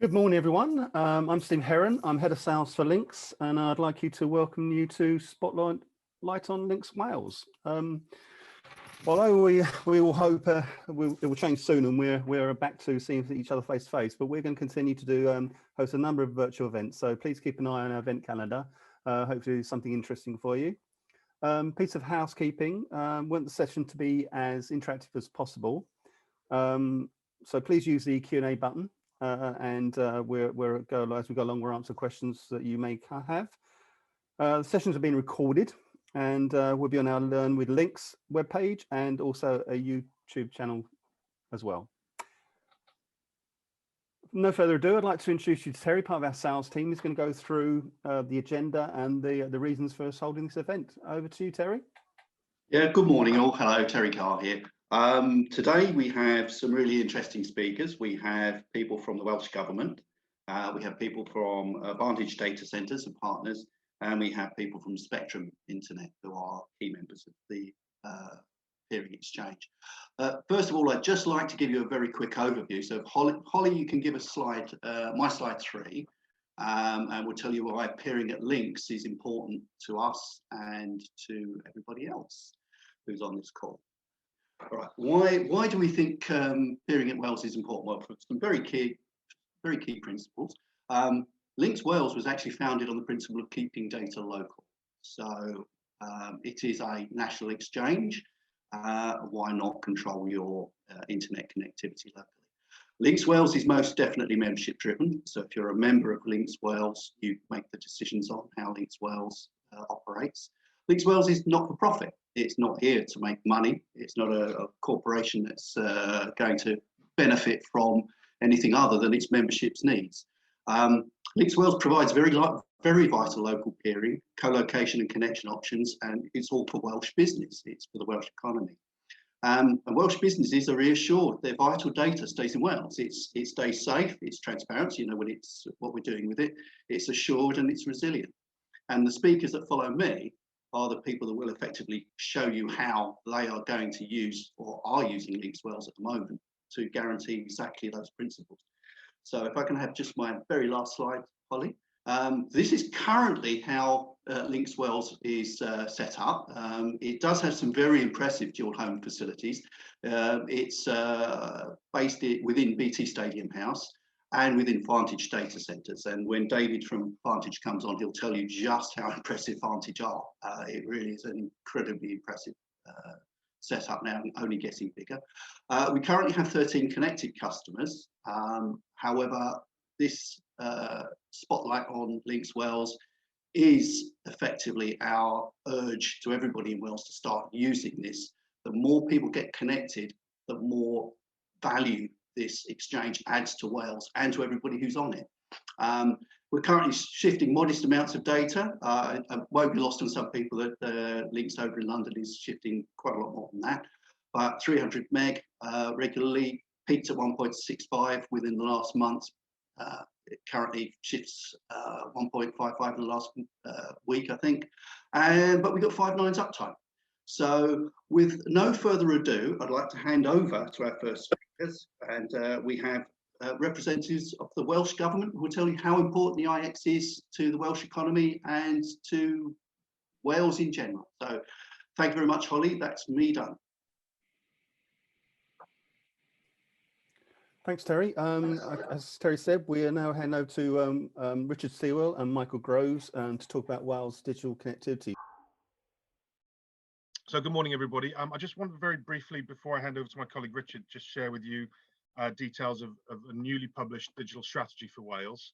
Good morning, everyone. I'm Steve Heron. I'm Head of Sales for LINX, and I'd like you to welcome you to Spotlight on LINX Wales. Although we all hope it will change soon, and we're back to seeing each other face to face, but we're going to continue to do host a number of virtual events. So please keep an eye on our event calendar. Hopefully, something interesting for you. Piece of housekeeping: want the session to be as interactive as possible. So please use the Q&A button. And as we go along, we'll answer questions that you may have. The sessions are being recorded and will be on our Learn with LINX webpage and also a YouTube channel as well. No further ado, I'd like to introduce you to Terry, part of our sales team. He's going to go through the agenda and the reasons for us holding this event. Over to you, Terry. Yeah, good morning all. Hello, Terry Carr here. Today we have some really interesting speakers. We have people from the Welsh Government, we have people from Vantage data centres and partners, and we have people from Spectrum Internet who are key members of the Peering Exchange. First of all, I'd just like to give you a very quick overview. So Holly, you can give us slide, my slide 3, and we'll tell you why peering at LINX is important to us and to everybody else who's on this call. All right, why do we think peering at Wales is important? Well, for some very key principles. LINX Wales was actually founded on the principle of keeping data local. So it is a national exchange. Why not control your internet connectivity locally? LINX Wales is most definitely membership driven. So if you're a member of LINX Wales, you make the decisions on how LINX Wales operates. LINX Wales is not for profit. It's not here to make money. It's not a corporation that's going to benefit from anything other than its membership's needs. LINX Wales provides very vital local peering, co-location and connection options, and it's all for Welsh business. It's for the Welsh economy. And Welsh businesses are reassured their vital data stays in Wales. It stays safe, it's transparent, you know what we're doing with it, it's assured and it's resilient. And the speakers that follow me are the people that will effectively show you how they are going to use or are using LINX Wales at the moment to guarantee exactly those principles. So if I can have just my very last slide, Holly. This is currently how LINX Wales is set up. It does have some very impressive dual home facilities. It's based within BT Stadium House and within Vantage data centres. And when David from Vantage comes on, he'll tell you just how impressive Vantage are. It really is an incredibly impressive setup now, only getting bigger. We currently have 13 connected customers. However, this spotlight on LINX Wales is effectively our urge to everybody in Wales to start using this. The more people get connected, the more value this exchange adds to Wales and to everybody who's on it. We're currently shifting modest amounts of data. It won't be lost on some people that LINX over in London is shifting quite a lot more than that. But 300 meg regularly, peaked at 1.65 within the last month. It currently shifts 1.55 in the last week, I think. But we've got 5 nines uptime. So with no further ado, I'd like to hand over to our first speakers. And we have representatives of the Welsh Government who will tell you how important the IX is to the Welsh economy and to Wales in general. So thank you very much, Holly. That's me done. Thanks, Terry. As Terry said, we are now handing over to Richard Sewell and Michael Groves to talk about Wales digital connectivity. So good morning, everybody. I just want to very briefly, before I hand over to my colleague Richard, just share with you details of a newly published digital strategy for Wales.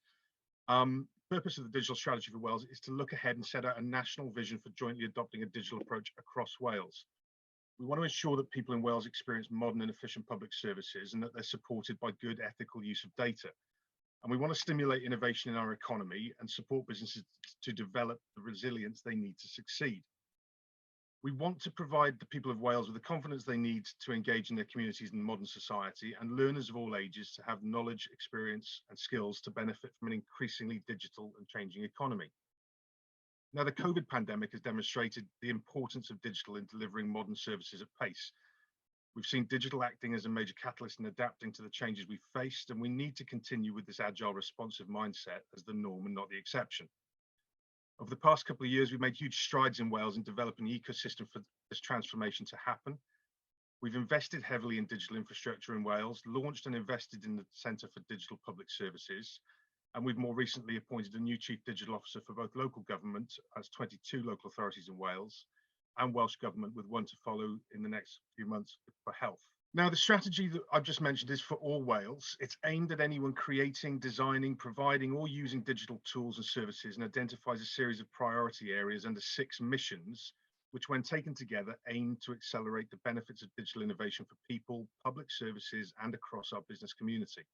Purpose of the digital strategy for Wales is to look ahead and set out a national vision for jointly adopting a digital approach across Wales. We want to ensure that people in Wales experience modern and efficient public services and that they're supported by good ethical use of data. And we want to stimulate innovation in our economy and support businesses to develop the resilience they need to succeed. We want to provide the people of Wales with the confidence they need to engage in their communities in modern society, and learners of all ages to have knowledge, experience and skills to benefit from an increasingly digital and changing economy. Now, the COVID pandemic has demonstrated the importance of digital in delivering modern services at pace. We've seen digital acting as a major catalyst in adapting to the changes we've faced, and we need to continue with this agile, responsive mindset as the norm and not the exception. Over the past couple of years, we've made huge strides in Wales in developing an ecosystem for this transformation to happen. We've invested heavily in digital infrastructure in Wales, launched and invested in the Centre for Digital Public Services, and we've more recently appointed a new Chief Digital Officer for both local government, as 22 local authorities in Wales, and Welsh Government, with one to follow in the next few months for health. Now, the strategy that I've just mentioned is for all Wales. It's aimed at anyone creating, designing, providing, or using digital tools and services, and identifies a series of priority areas under 6 missions, which, when taken together, aim to accelerate the benefits of digital innovation for people, public services, and across our business community.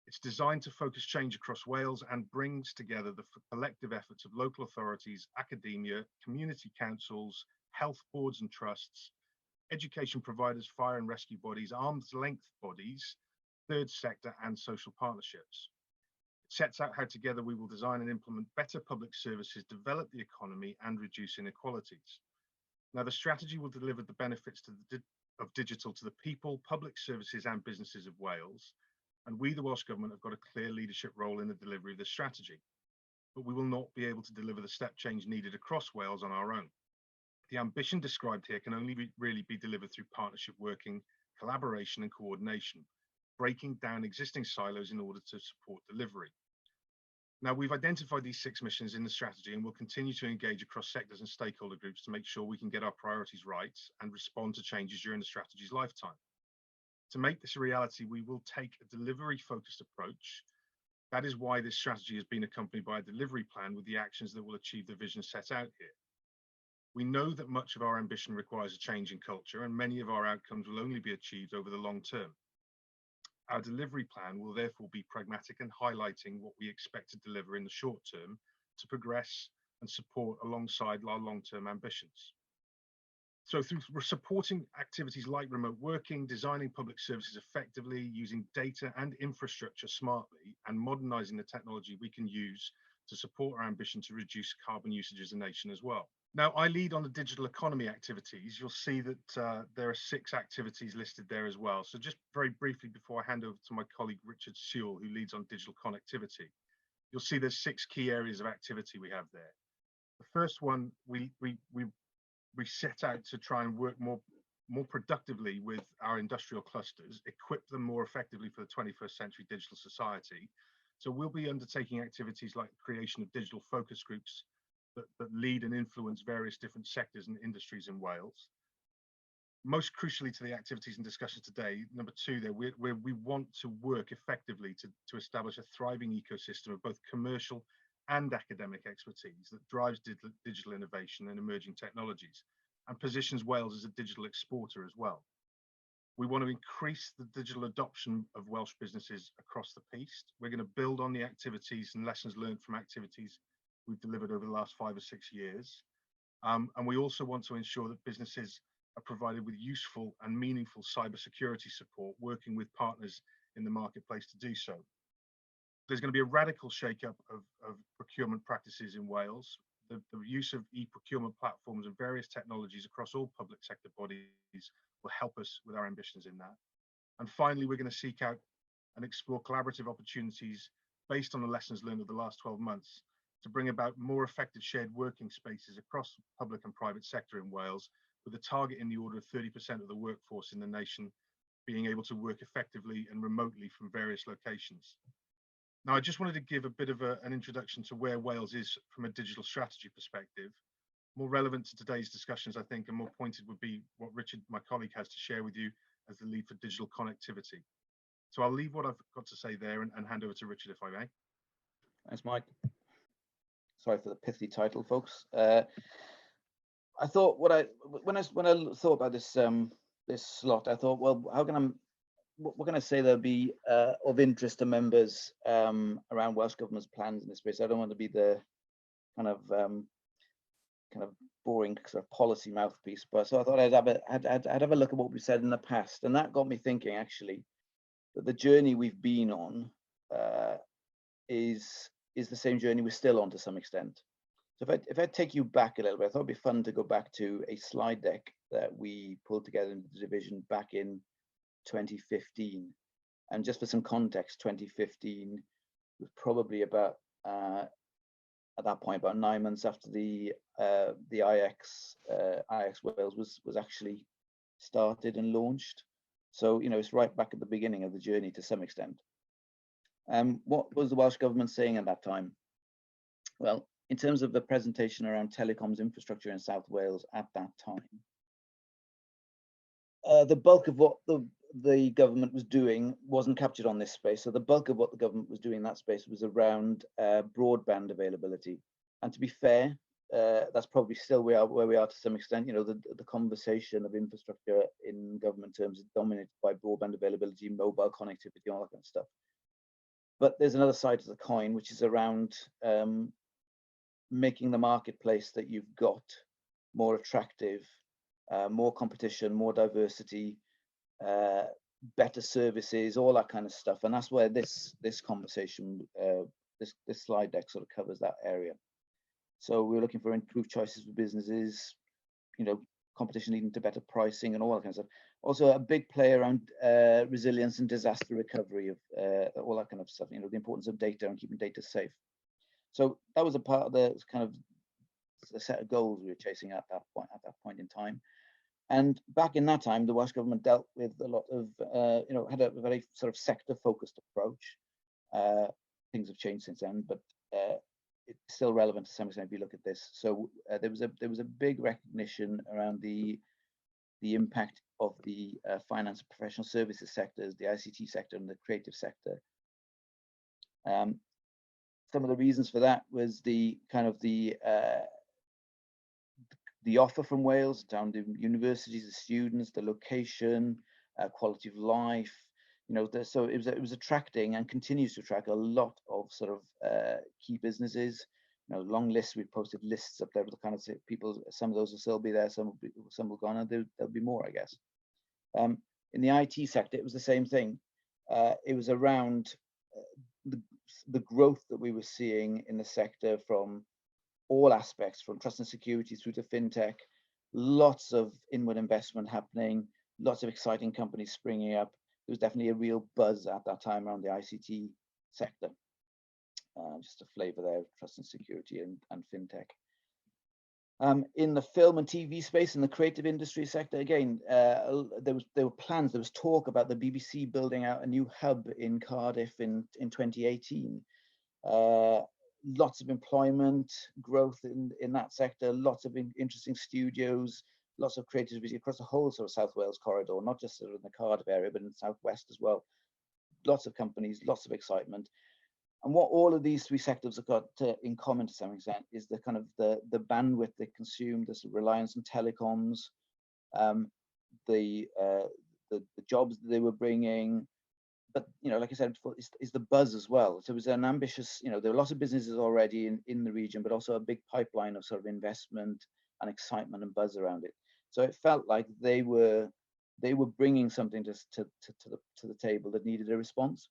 It's designed to focus change across Wales and brings together the collective efforts of local authorities, academia, community councils, health boards and trusts, education providers, fire and rescue bodies, arm's length bodies, third sector, and social partnerships. It sets out how together we will design and implement better public services, develop the economy, and reduce inequalities. Now, the strategy will deliver the benefits of digital to the people, public services, and businesses of Wales. And we, the Welsh Government, have got a clear leadership role in the delivery of this strategy. But we will not be able to deliver the step change needed across Wales on our own. The ambition described here can only really be delivered through partnership working, collaboration, and coordination, breaking down existing silos in order to support delivery. Now, we've identified these 6 missions in the strategy, and we'll continue to engage across sectors and stakeholder groups to make sure we can get our priorities right and respond to changes during the strategy's lifetime. To make this a reality, we will take a delivery-focused approach. That is why this strategy has been accompanied by a delivery plan with the actions that will achieve the vision set out here. We know that much of our ambition requires a change in culture, and many of our outcomes will only be achieved over the long term. Our delivery plan will therefore be pragmatic and highlighting what we expect to deliver in the short term to progress and support alongside our long-term ambitions. So through supporting activities like remote working, designing public services effectively, using data and infrastructure smartly, and modernizing the technology we can use to support our ambition to reduce carbon usage as a nation as well. Now, I lead on the digital economy activities. You'll see that there are 6 activities listed there as well. So just very briefly before I hand over to my colleague, Richard Sewell, who leads on digital connectivity, you'll see there's 6 key areas of activity we have there. The first one, we set out to try and work more productively with our industrial clusters, equip them more effectively for the 21st century digital society. So we'll be undertaking activities like the creation of digital focus groups that lead and influence various different sectors and industries in Wales. Most crucially to the activities and discussions today, number 2 there, we want to work effectively to establish a thriving ecosystem of both commercial and academic expertise that drives digital innovation and emerging technologies and positions Wales as a digital exporter as well. We want to increase the digital adoption of Welsh businesses across the piece. We're going to build on the activities and lessons learned from activities we've delivered over the last 5 or 6 years. And we also want to ensure that businesses are provided with useful and meaningful cybersecurity support, working with partners in the marketplace to do so. There's going to be a radical shake-up of procurement practices in Wales. The use of e-procurement platforms and various technologies across all public sector bodies will help us with our ambitions in that. And finally, we're going to seek out and explore collaborative opportunities based on the lessons learned of the last 12 months to bring about more effective shared working spaces across public and private sector in Wales, with a target in the order of 30% of the workforce in the nation being able to work effectively and remotely from various locations. Now, I just wanted to give a bit of an introduction to where Wales is from a digital strategy perspective. More relevant to today's discussions, I think, and more pointed would be what Richard, my colleague, has to share with you as the lead for digital connectivity. So I'll leave what I've got to say there and hand over to Richard, if I may. Thanks, Mike. Sorry for the pithy title, folks. I thought when I thought about this this slot, I thought, well, what can I say that'll be of interest to members around Welsh Government's plans in this space? I don't want to be the kind of boring sort of policy mouthpiece, but so I thought I'd have a look at what we've said in the past, and that got me thinking actually that the journey we've been on is the same journey we're still on to some extent. So if I take you back a little bit, I thought it'd be fun to go back to a slide deck that we pulled together into the division back in 2015. And just for some context, 2015 was probably about, at that point, about 9 months after the IX Wales was actually started and launched. So, you know, it's right back at the beginning of the journey to some extent. What was the Welsh Government saying at that time? Well, in terms of the presentation around telecoms infrastructure in South Wales at that time, the bulk of what the government was doing wasn't captured on this space. So the bulk of what the government was doing in that space was around broadband availability. And to be fair, that's probably still where we are to some extent. You know, the conversation of infrastructure in government terms is dominated by broadband availability, mobile connectivity, all that kind of stuff. But there's another side to the coin, which is around making the marketplace that you've got more attractive, more competition, more diversity, better services, all that kind of stuff. And that's where this conversation, this slide deck sort of covers that area. So we're looking for improved choices for businesses, you know, competition leading to better pricing and all that kind of stuff. Also a big play around resilience and disaster recovery, of all that kind of stuff, you know, the importance of data and keeping data safe. So that was a part of the kind of the set of goals we were chasing at that point in time. And back in that time, the Welsh Government dealt with a lot of, you know, had a very sort of sector-focused approach. Things have changed since then, but it's still relevant to some extent if you look at this. So there was a big recognition around the impact of the finance and professional services sectors, the ICT sector, and the creative sector. Some of the reasons for that was the kind of the offer from Wales down to universities, the students, the location, quality of life. You know, so it was attracting and continues to attract a lot of sort of key businesses. You know, long lists. We've posted lists up there with the kind of people. Some of those will still be there. Some will go on, and there'll be more, I guess. In the IT sector, it was the same thing. It was around the growth that we were seeing in the sector from all aspects, from trust and security through to fintech. Lots of inward investment happening. Lots of exciting companies springing up. There was definitely a real buzz at that time around the ICT sector. Just a flavor there of trust and security and fintech. In the film and TV space, in the creative industry sector, again, there were plans, there was talk about the BBC building out a new hub in Cardiff in 2018. Lots of employment growth in that sector, lots of interesting studios, lots of creativity across the whole sort of South Wales corridor, not just sort of in the Cardiff area, but in the Southwest as well. Lots of companies, lots of excitement. And what all of these three sectors have got in common to some extent is the kind of the bandwidth they consume, this reliance on telecoms, the jobs that they were bringing. But, you know, like I said before, is the buzz as well. So it was an ambitious, you know, there were lots of businesses already in the region, but also a big pipeline of sort of investment and excitement and buzz around it. So it felt like they were bringing something to the table that needed a response.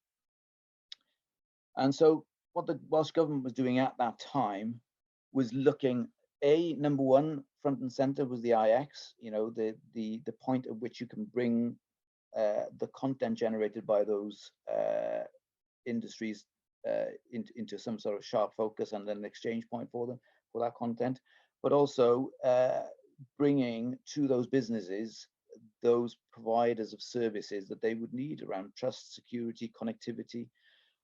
And so what the Welsh Government was doing at that time was looking, number one, front and center was the IX, you know, the point at which you can bring the content generated by those industries into some sort of sharp focus and then an exchange point for them, for that content, but also bringing to those businesses those providers of services that they would need around trust, security, connectivity.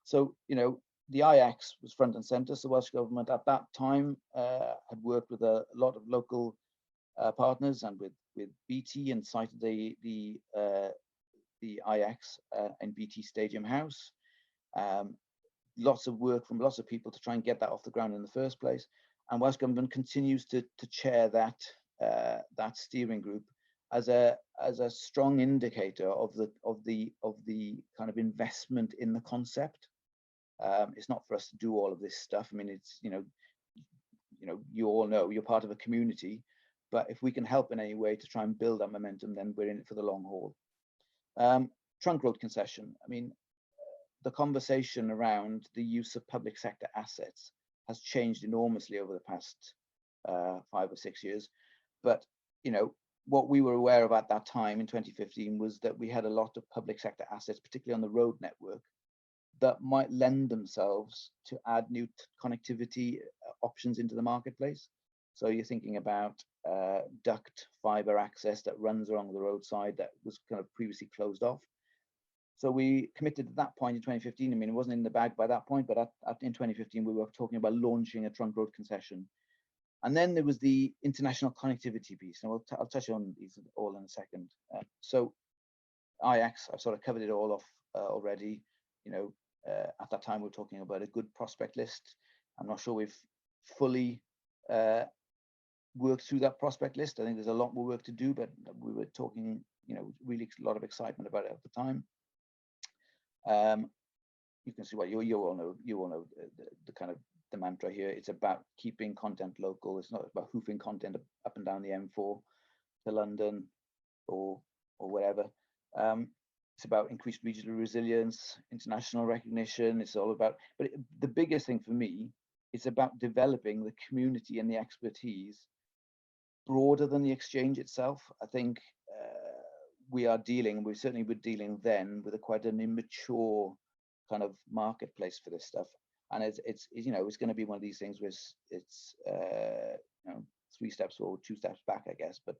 So, you know, the IX was front and center. So the Welsh Government at that time had worked with a lot of local partners and with BT and cited the IX and BT Stadium House. Lots of work from lots of people to try and get that off the ground in the first place. And Welsh Government continues to chair that steering group as a strong indicator of the kind of investment in the concept. It's not for us to do all of this stuff. I mean, it's, you know, you all know you're part of a community, but if we can help in any way to try and build that momentum, then we're in it for the long haul. Trunk road concession. I mean, the conversation around the use of public sector assets has changed enormously over the past 5 or 6 years. But, you know, what we were aware of at that time in 2015 was that we had a lot of public sector assets, particularly on the road network, that might lend themselves to add new connectivity options into the marketplace. So you're thinking about duct fiber access that runs along the roadside that was kind of previously closed off. So we committed at that point in 2015. I mean, it wasn't in the bag by that point, but in 2015, we were talking about launching a trunk road concession. And then there was the international connectivity piece, and I'll touch on these all in a second. So IX, I've sort of covered it all off already. You know, at that time we were talking about a good prospect list. I'm not sure we've fully worked through that prospect list. I think there's a lot more work to do, but we were talking, you know, really a lot of excitement about it at the time. You can see what you all know the kind of the mantra here. It's about keeping content local. It's not about hoofing content up and down the M4 to London or wherever. It's about increased regional resilience, international recognition. It's all about, but the biggest thing for me is about developing the community and the expertise broader than the exchange itself. I think we certainly were dealing then with quite an immature kind of marketplace for this stuff. And it's you know, it's going to be one of these things where it's you know, 3 steps forward, 2 steps back, I guess. But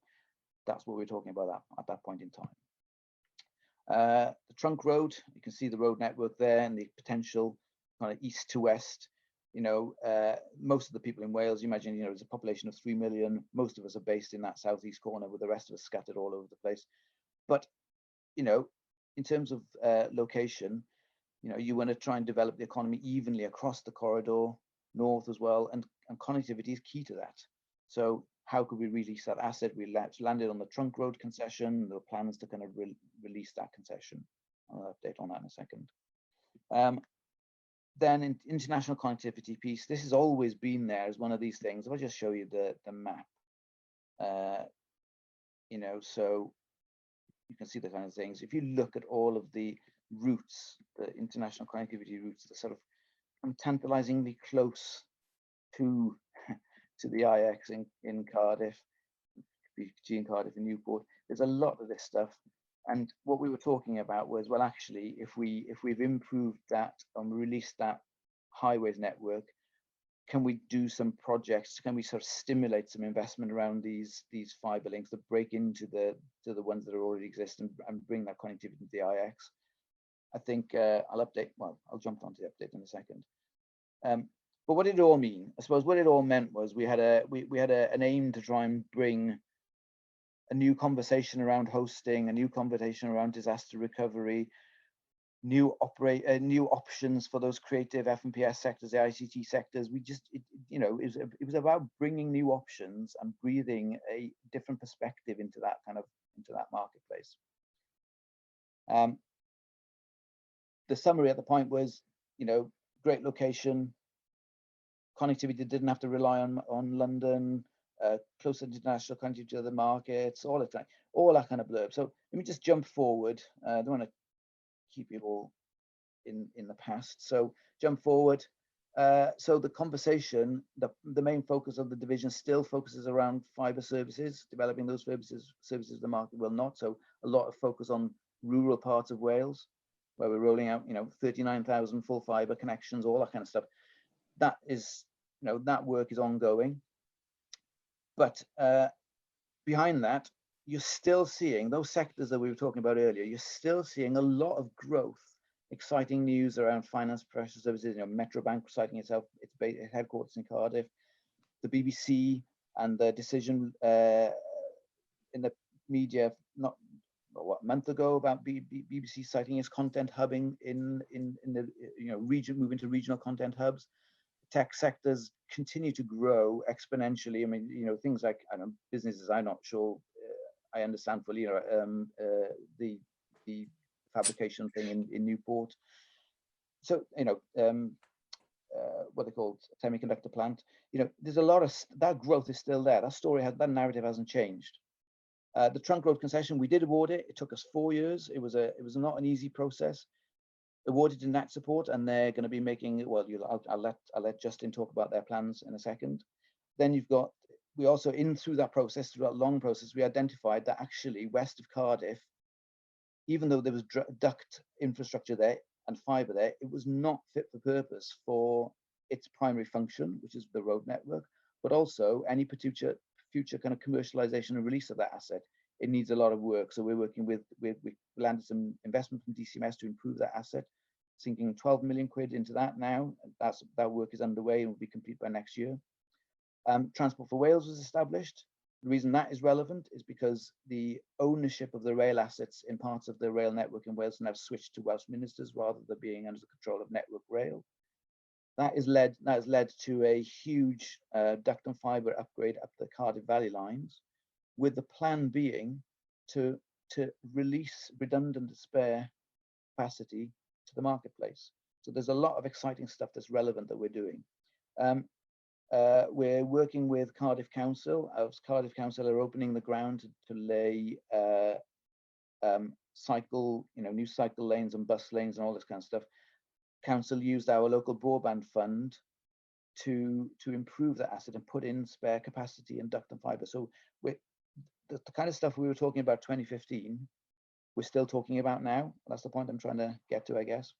that's what we're talking about at that point in time. The trunk road, you can see the road network there and the potential kind of east to west. You know, most of the people in Wales, you imagine, you know, there's a population of 3 million. Most of us are based in that southeast corner, with the rest of us scattered all over the place. But, you know, in terms of location, you know, you want to try and develop the economy evenly across the corridor, north as well, and connectivity is key to that. So how could we release that asset? We landed on the trunk road concession. There were plans to kind of release that concession. I'll update on that in a second. Then in international connectivity piece, this has always been there as one of these things. I'll just show you the map. You know, so you can see the kind of things. If you look at all of the routes, the international connectivity routes, they're sort of tantalizingly close to the IX in Cardiff, BG in Cardiff and Newport. There's a lot of this stuff. And what we were talking about was, well, actually, if we've improved that and released that highways network, can we do some projects? Can we sort of stimulate some investment around these fiber links that break into the ones that are already exist and bring that connectivity to the IX? I think I'll jump onto the update in a second. But what did it all mean? I suppose what it all meant was we had an aim to try and bring a new conversation around hosting, a new conversation around disaster recovery, new options for those creative F&PS sectors, the ICT sectors. You know, it was about bringing new options and breathing a different perspective into that marketplace. The summary at the point was, you know, great location, connectivity didn't have to rely on London, closer international connectivity to other markets, all that kind of blurb. So let me just jump forward. I don't want to keep you all in the past. So jump forward. So the conversation, the main focus of the division still focuses around fiber services, developing those services the market will not. So a lot of focus on rural parts of Wales, where we're rolling out, you know, 39,000 full fiber connections, all that kind of stuff. That is, you know, that work is ongoing. But behind that, you're still seeing those sectors that we were talking about earlier. You're still seeing a lot of growth, exciting news around finance professional services. You know, Metrobank citing its headquarters in Cardiff, the BBC, and the decision in the media a month ago about BBC citing its content hubbing in the, you know, region, moving to regional content hubs. Tech sectors continue to grow exponentially. I mean, you know, things like, I don't know, businesses I'm not sure I understand fully, you know, the fabrication thing in Newport. So, you know, what they call semiconductor plant. You know, there's a lot of that growth is still there. That narrative hasn't changed. The trunk road concession, we did award it. It took us 4 years. It was not an easy process. Awarded in that support, and they're going to be making, well, I'll let Justin talk about their plans in a second. Then you've got we also, through that long process, we identified that actually west of Cardiff, even though there was duct infrastructure there and fibre there, it was not fit for purpose for its primary function, which is the road network, but also any future kind of commercialization and release of that asset. It needs a lot of work. So we're working we landed some investment from DCMS to improve that asset, sinking 12 million quid into that now. That work is underway and will be complete by next year. Transport for Wales was established. The reason that is relevant is because the ownership of the rail assets in parts of the rail network in Wales have switched to Welsh ministers rather than being under the control of Network Rail. That has led to a huge duct and fibre upgrade up the Cardiff Valley lines, with the plan being to release redundant spare capacity to the marketplace. So there's a lot of exciting stuff that's relevant that we're doing. We're working with Cardiff Council. Cardiff Council are opening the ground to lay new cycle lanes and bus lanes and all this kind of stuff. Council used our local broadband fund to improve that asset and put in spare capacity and duct and fibre. So the kind of stuff we were talking about 2015, we're still talking about now. That's the point I'm trying to get to, I guess.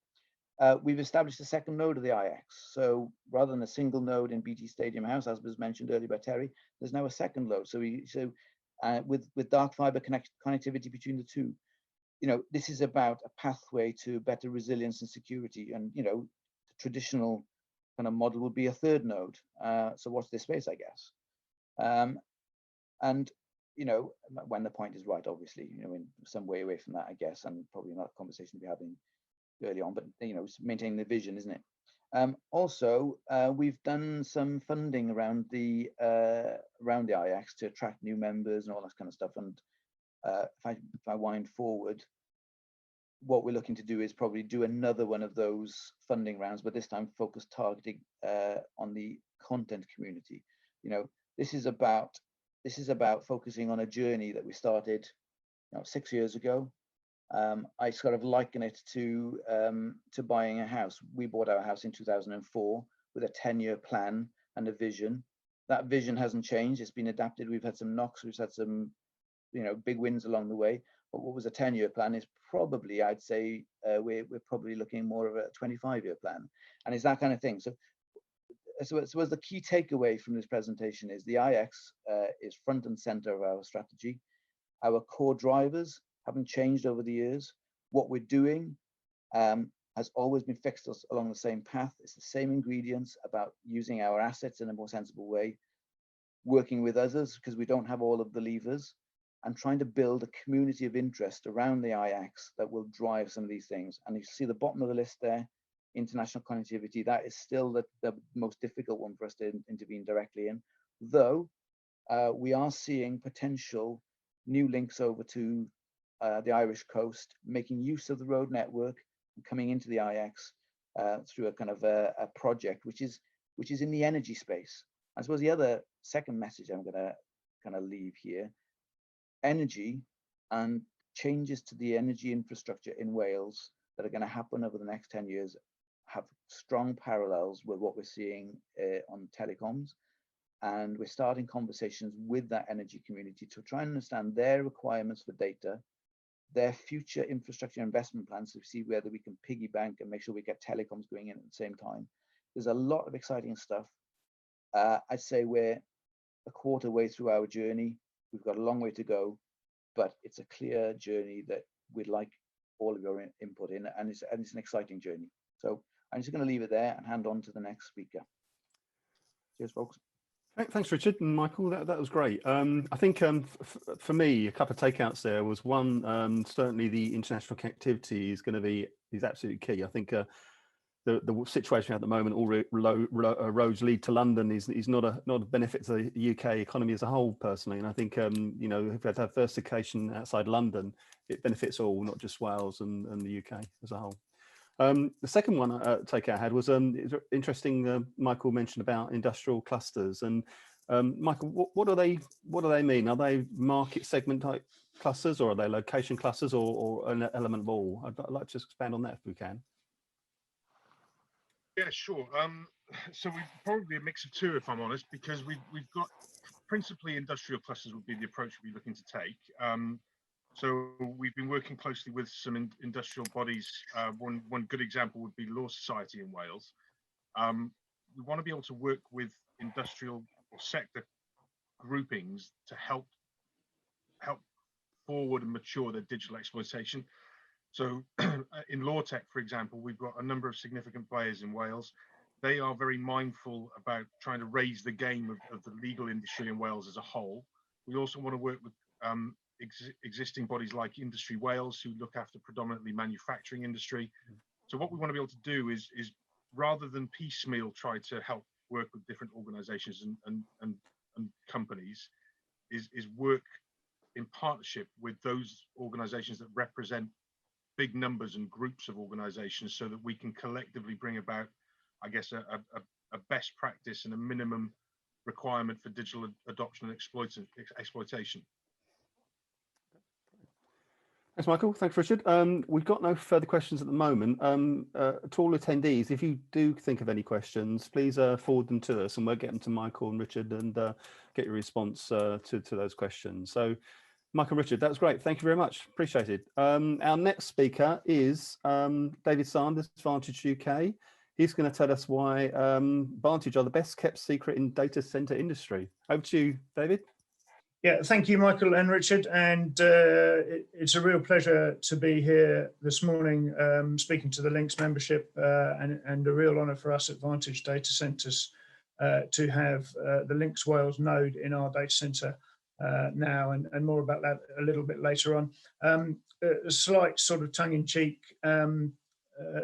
We've established a second node of the IX. So rather than a single node in BT Stadium House, as was mentioned earlier by Terry, there's now a second node. So with dark fibre connectivity between the two, this is about a pathway to better resilience and security. And the traditional kind of model would be a third node. So watch this space, I guess. And when the point is right, obviously, in some way away from that, I guess, and probably not a conversation to be having early on, but it's maintaining the vision, isn't it? Also, we've done some funding around the IX to attract new members and all that kind of stuff. And if I wind forward, what we're looking to do is probably do another one of those funding rounds, but this time focused targeting on the content community. This is about focusing on a journey that we started 6 years ago. I sort of liken it to buying a house. We bought our house in 2004 with a 10-year plan and a vision. That vision hasn't changed. It's been adapted. We've had some knocks. We've had some, big wins along the way. But what was a 10-year plan is probably, I'd say, we're probably looking more of a 25-year plan, and it's that kind of thing. So the key takeaway from this presentation is the IX is front and center of our strategy. Our core drivers haven't changed over the years. What we're doing has always been fixed us along the same path. It's the same ingredients about using our assets in a more sensible way, working with others because we don't have all of the levers, and trying to build a community of interest around the IX that will drive some of these things. And you see the bottom of the list there, international connectivity. That is still the most difficult one for us to intervene directly in, though we are seeing potential new links over to the Irish coast, making use of the road network and coming into the IX through a kind of a project which is in the energy space. I suppose the other second message I'm going to kind of leave here, energy and changes to the energy infrastructure in Wales that are going to happen over the next 10 years have strong parallels with what we're seeing on telecoms. And we're starting conversations with that energy community to try and understand their requirements for data, their future infrastructure investment plans to see whether we can piggy bank and make sure we get telecoms going in at the same time. There's a lot of exciting stuff. I'd say we're a quarter way through our journey. We've got a long way to go, but it's a clear journey that we'd like all of your input in, and it's an exciting journey. So I'm just going to leave it there and hand on to the next speaker. Cheers, folks. Thanks, Richard and Michael. That was great. I think for me, a couple of takeouts there was one. Certainly, the international connectivity is absolutely key. I think the situation at the moment, all roads lead to London, is not a benefit to the UK economy as a whole, personally. And I think if we have diversification outside London, it benefits all, not just Wales and the UK as a whole. The second one takeout I had was interesting. Michael mentioned about industrial clusters, and Michael, what do they mean? Are they market segment type clusters, or are they location clusters, or an element of all? I'd like to expand on that if we can. Yeah, sure. So we're probably a mix of two, if I'm honest, because we've got principally industrial clusters would be the approach we'd be looking to take. So we've been working closely with some industrial bodies. One good example would be Law Society in Wales. We want to be able to work with industrial or sector groupings to help forward and mature their digital exploitation. So in law tech, for example, we've got a number of significant players in Wales. They are very mindful about trying to raise the game of the legal industry in Wales as a whole. We also want to work with existing bodies like Industry Wales, who look after predominantly manufacturing industry. So what we want to be able to do is rather than piecemeal try to help work with different organizations and companies, is work in partnership with those organizations that represent big numbers and groups of organizations, so that we can collectively bring about, I guess, a best practice and a minimum requirement for digital adoption and exploitation. Thanks, Michael. Thanks, Richard. We've got no further questions at the moment. To all attendees, if you do think of any questions, please forward them to us, and we'll get them to Michael and Richard and get your response to those questions. So, Michael and Richard, that was great. Thank you very much. Appreciated. Our next speaker is David Sandars, Vantage UK. He's going to tell us why Vantage are the best kept secret in data center industry. Over to you, David. Yeah, thank you, Michael and Richard. And it's a real pleasure to be here this morning speaking to the LINX membership, and a real honour for us at Vantage Data Centres to have the LINX Wales node in our data centre now, and more about that a little bit later on. A slight sort of tongue-in-cheek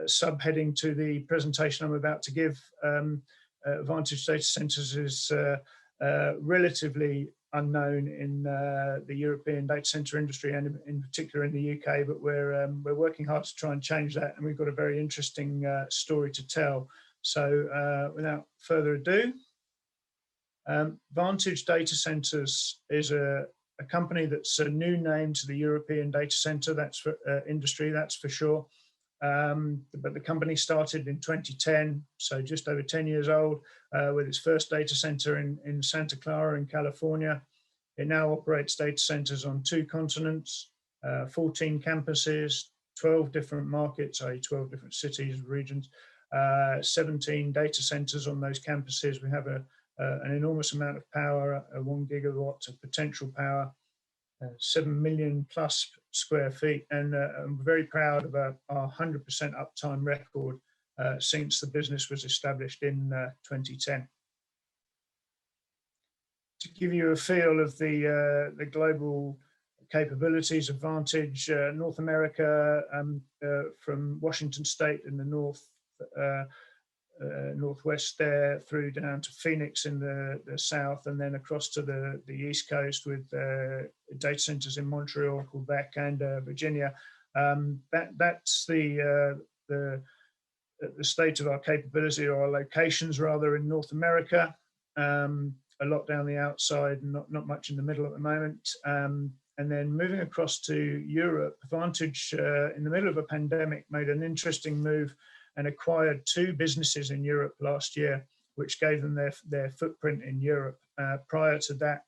subheading to the presentation I'm about to give. Vantage Data Centres is relatively unknown in the European data center industry, and in particular in the UK, but we're working hard to try and change that, and we've got a very interesting story to tell. So without further ado, Vantage Data Centres is a company that's a new name to the European data center industry, that's for sure. But the company started in 2010, so just over 10 years old, with its first data center in Santa Clara in California. It now operates data centers on 2 continents, 14 campuses, 12 different markets, i.e. 12 different cities, regions, 17 data centers on those campuses. We have an enormous amount of power, 1 gigawatt of potential power, 7 million plus square feet, and I'm very proud of our 100% uptime record since the business was established in 2010. To give you a feel of the global capabilities of Vantage, North America, from Washington State in the northwest there, through down to Phoenix in the south, and then across to the east coast with data centers in Montreal, Quebec, and Virginia. That's the state of our capability, or our locations rather, in North America. A lot down the outside, not much in the middle at the moment. And then moving across to Europe, Vantage, in the middle of a pandemic, made an interesting move and acquired 2 businesses in Europe last year, which gave them their footprint in Europe. Prior to that,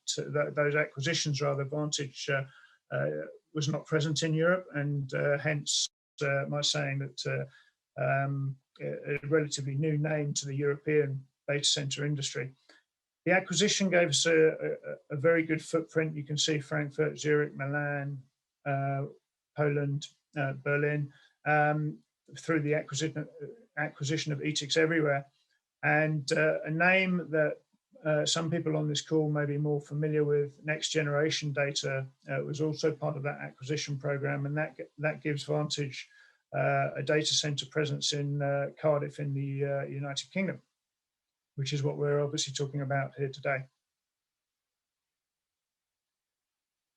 those acquisitions rather, Vantage was not present in Europe, and hence my saying that a relatively new name to the European data center industry. The acquisition gave us a very good footprint. You can see Frankfurt, Zurich, Milan, Poland, Berlin, through the acquisition of ETIX Everywhere. And a name that some people on this call may be more familiar with, Next Generation Data, was also part of that acquisition program, and that gives Vantage a data center presence in Cardiff in the United Kingdom, which is what we're obviously talking about here today.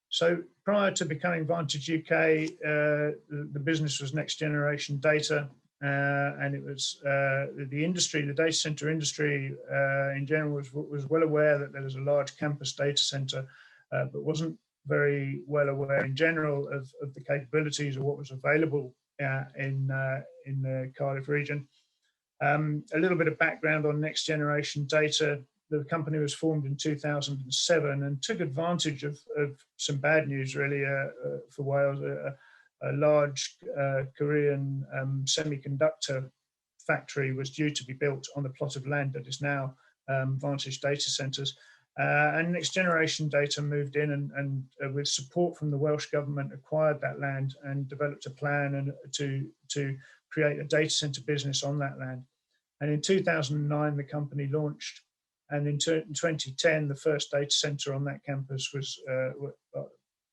So prior to becoming Vantage UK, the business was Next Generation Data, and it was the industry, the data center industry in general was well aware that there was a large campus data center, but wasn't very well aware in general of the capabilities of what was available in the Cardiff region. A little bit of background on Next Generation Data. the company was formed in 2007 and took advantage of some bad news really for Wales. A large Korean semiconductor factory was due to be built on the plot of land that is now Vantage data centres. And Next Generation Data moved in and with support from the Welsh government acquired that land and developed a plan to create a data centre business on that land. And in 2009, the company launched, and in 2010, the first data centre on that campus was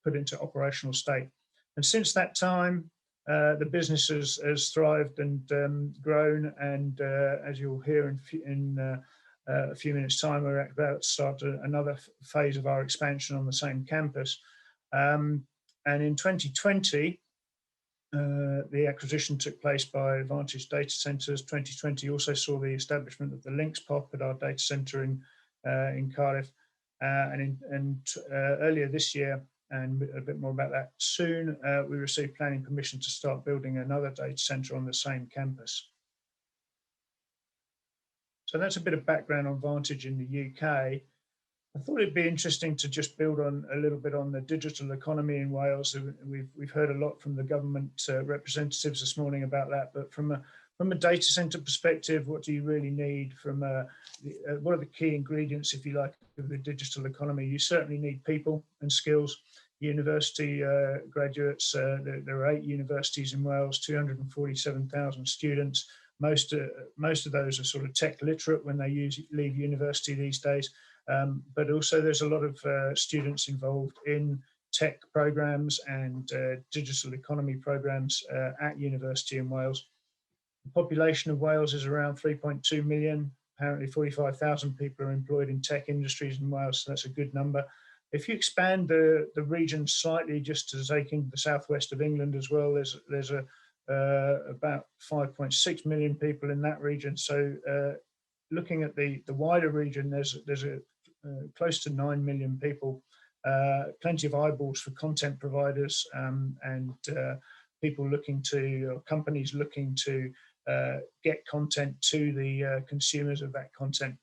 put into operational state. And since that time, the business has thrived and grown, and as you'll hear in a few minutes' time, we're about to start another phase of our expansion on the same campus. And in 2020, the acquisition took place by Vantage Data Centres. 2020 also saw the establishment of the LINX POP at our data centre in Cardiff. And earlier this year, and a bit more about that soon, we received planning permission to start building another data centre on the same campus. So that's a bit of background on Vantage in the UK. I thought it'd be interesting to just build on a little bit on the digital economy in Wales. We've heard a lot from the government representatives this morning about that, but from a data centre perspective, what do you really need? What are the key ingredients, if you like, of the digital economy? You certainly need people and skills. University graduates, there are 8 universities in Wales, 247,000 students. Most of those are sort of tech literate when they leave university these days. But also there's a lot of students involved in tech programs and digital economy programs at university in Wales. The population of Wales is around 3.2 million. Apparently 45,000 people are employed in tech industries in Wales, so that's a good number. If you expand the region slightly, just to take into the southwest of England as well, there's about 5.6 million people in that region. So looking at the wider region, there's close to 9 million people, plenty of eyeballs for content providers and people companies looking to get content to the consumers of that content.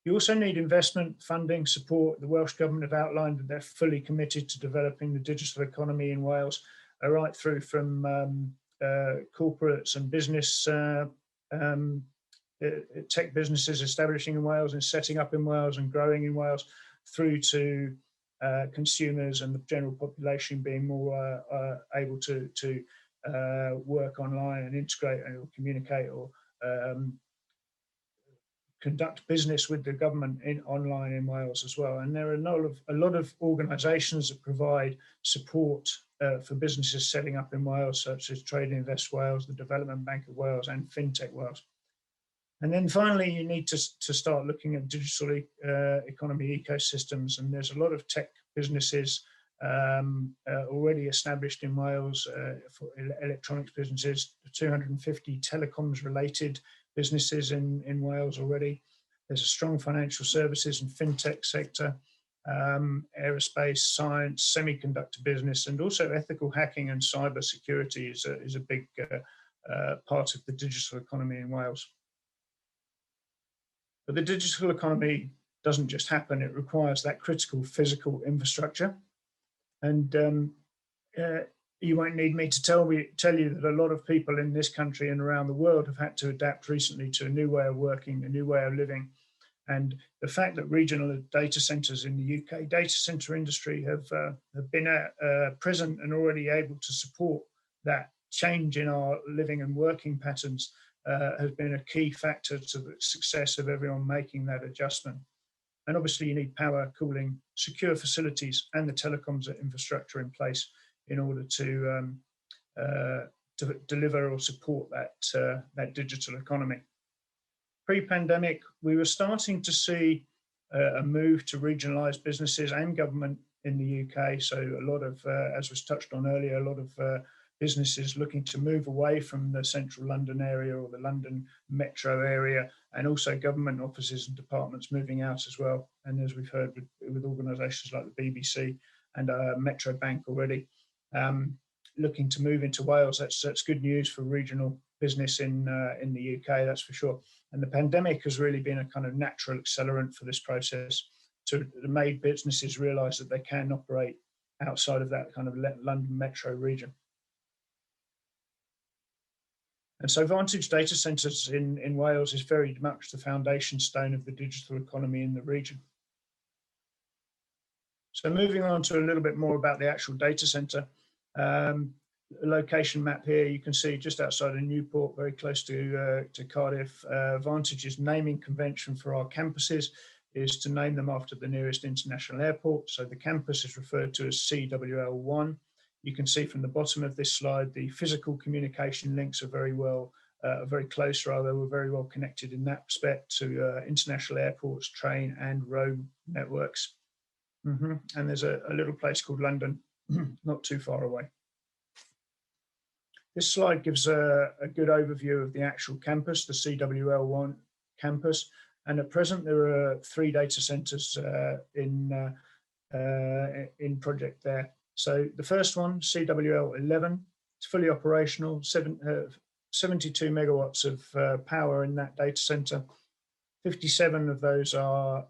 You also need investment, funding, support. The Welsh Government have outlined that they're fully committed to developing the digital economy in Wales, right through from corporates and business tech businesses establishing in Wales and setting up in Wales and growing in Wales, through to consumers and the general population being more able to work online and integrate or communicate or conduct business with the government online in Wales as well. And there are a lot of organisations that provide support for businesses setting up in Wales, such as Trade Invest Wales, the Development Bank of Wales, and FinTech Wales. And then finally, you need to start looking at digital economy ecosystems. And there's a lot of tech businesses already established in Wales for electronics businesses, 250 telecoms related businesses in Wales already. There's a strong financial services and fintech sector, aerospace, science, semiconductor business, and also ethical hacking and cyber security is a big part of the digital economy in Wales. But the digital economy doesn't just happen, it requires that critical physical infrastructure. And you won't need me to tell you that a lot of people in this country and around the world have had to adapt recently to a new way of working, a new way of living. And the fact that regional data centres in the UK data centre industry have been present and already able to support that change in our living and working patterns has been a key factor to the success of everyone making that adjustment. And obviously you need power, cooling, secure facilities and the telecoms infrastructure in place in order to deliver or support that digital economy. Pre-pandemic, we were starting to see a move to regionalised businesses and government in the UK. So a lot of, as was touched on earlier, a lot of businesses looking to move away from the central London area or the London metro area, and also government offices and departments moving out as well. And as we've heard with organisations like the BBC and Metro Bank already, looking to move into Wales, that's good news for regional business in the UK, that's for sure. And the pandemic has really been a kind of natural accelerant for this process to made businesses realise that they can operate outside of that kind of London metro region. And so Vantage data centres in Wales is very much the foundation stone of the digital economy in the region. So moving on to a little bit more about the actual data centre. Location map here, you can see just outside of Newport, very close to Cardiff. Vantage's naming convention for our campuses is to name them after the nearest international airport. So the campus is referred to as CWL1. You can see from the bottom of this slide, the physical communication links are very close rather. We're very well connected in that respect to international airports, train and road networks. And there's a little place called London, not too far away. This slide gives a good overview of the actual campus, the CWL1 campus. And at present, there are 3 data centres in project there. So the first one, CWL11, it's fully operational, 72 megawatts of power in that data centre. 57 of those are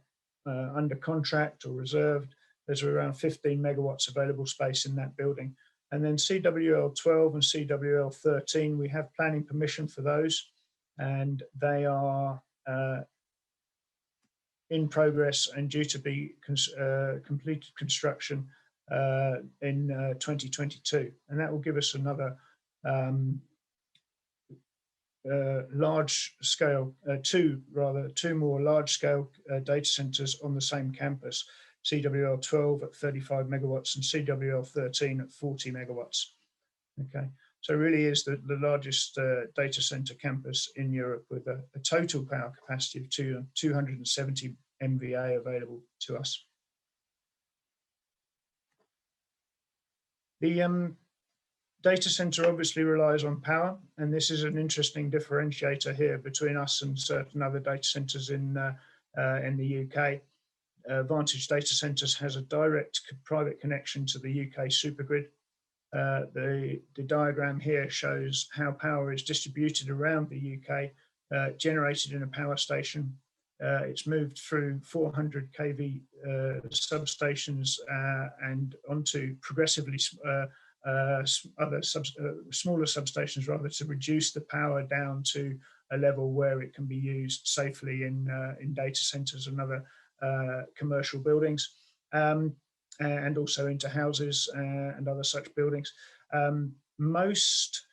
under contract or reserved. There's around 15 megawatts available space in that building. And then CWL12 and CWL13, we have planning permission for those, and they are in progress and due to be completed construction in 2022. And that will give us another large scale, two more large scale data centers on the same campus, CWL12 at 35 megawatts and CWL13 at 40 megawatts. Okay, so it really is the largest data center campus in Europe with a total power capacity of 270 MVA available to us. The data center obviously relies on power, and this is an interesting differentiator here between us and certain other data centers in the UK. Vantage Data Centres has a direct private connection to the UK supergrid. The diagram here shows how power is distributed around the UK, generated in a power station. It's moved through 400 kV substations and onto progressively other smaller substations rather, to reduce the power down to a level where it can be used safely in data centres and other commercial buildings, and also into houses and other such buildings. Most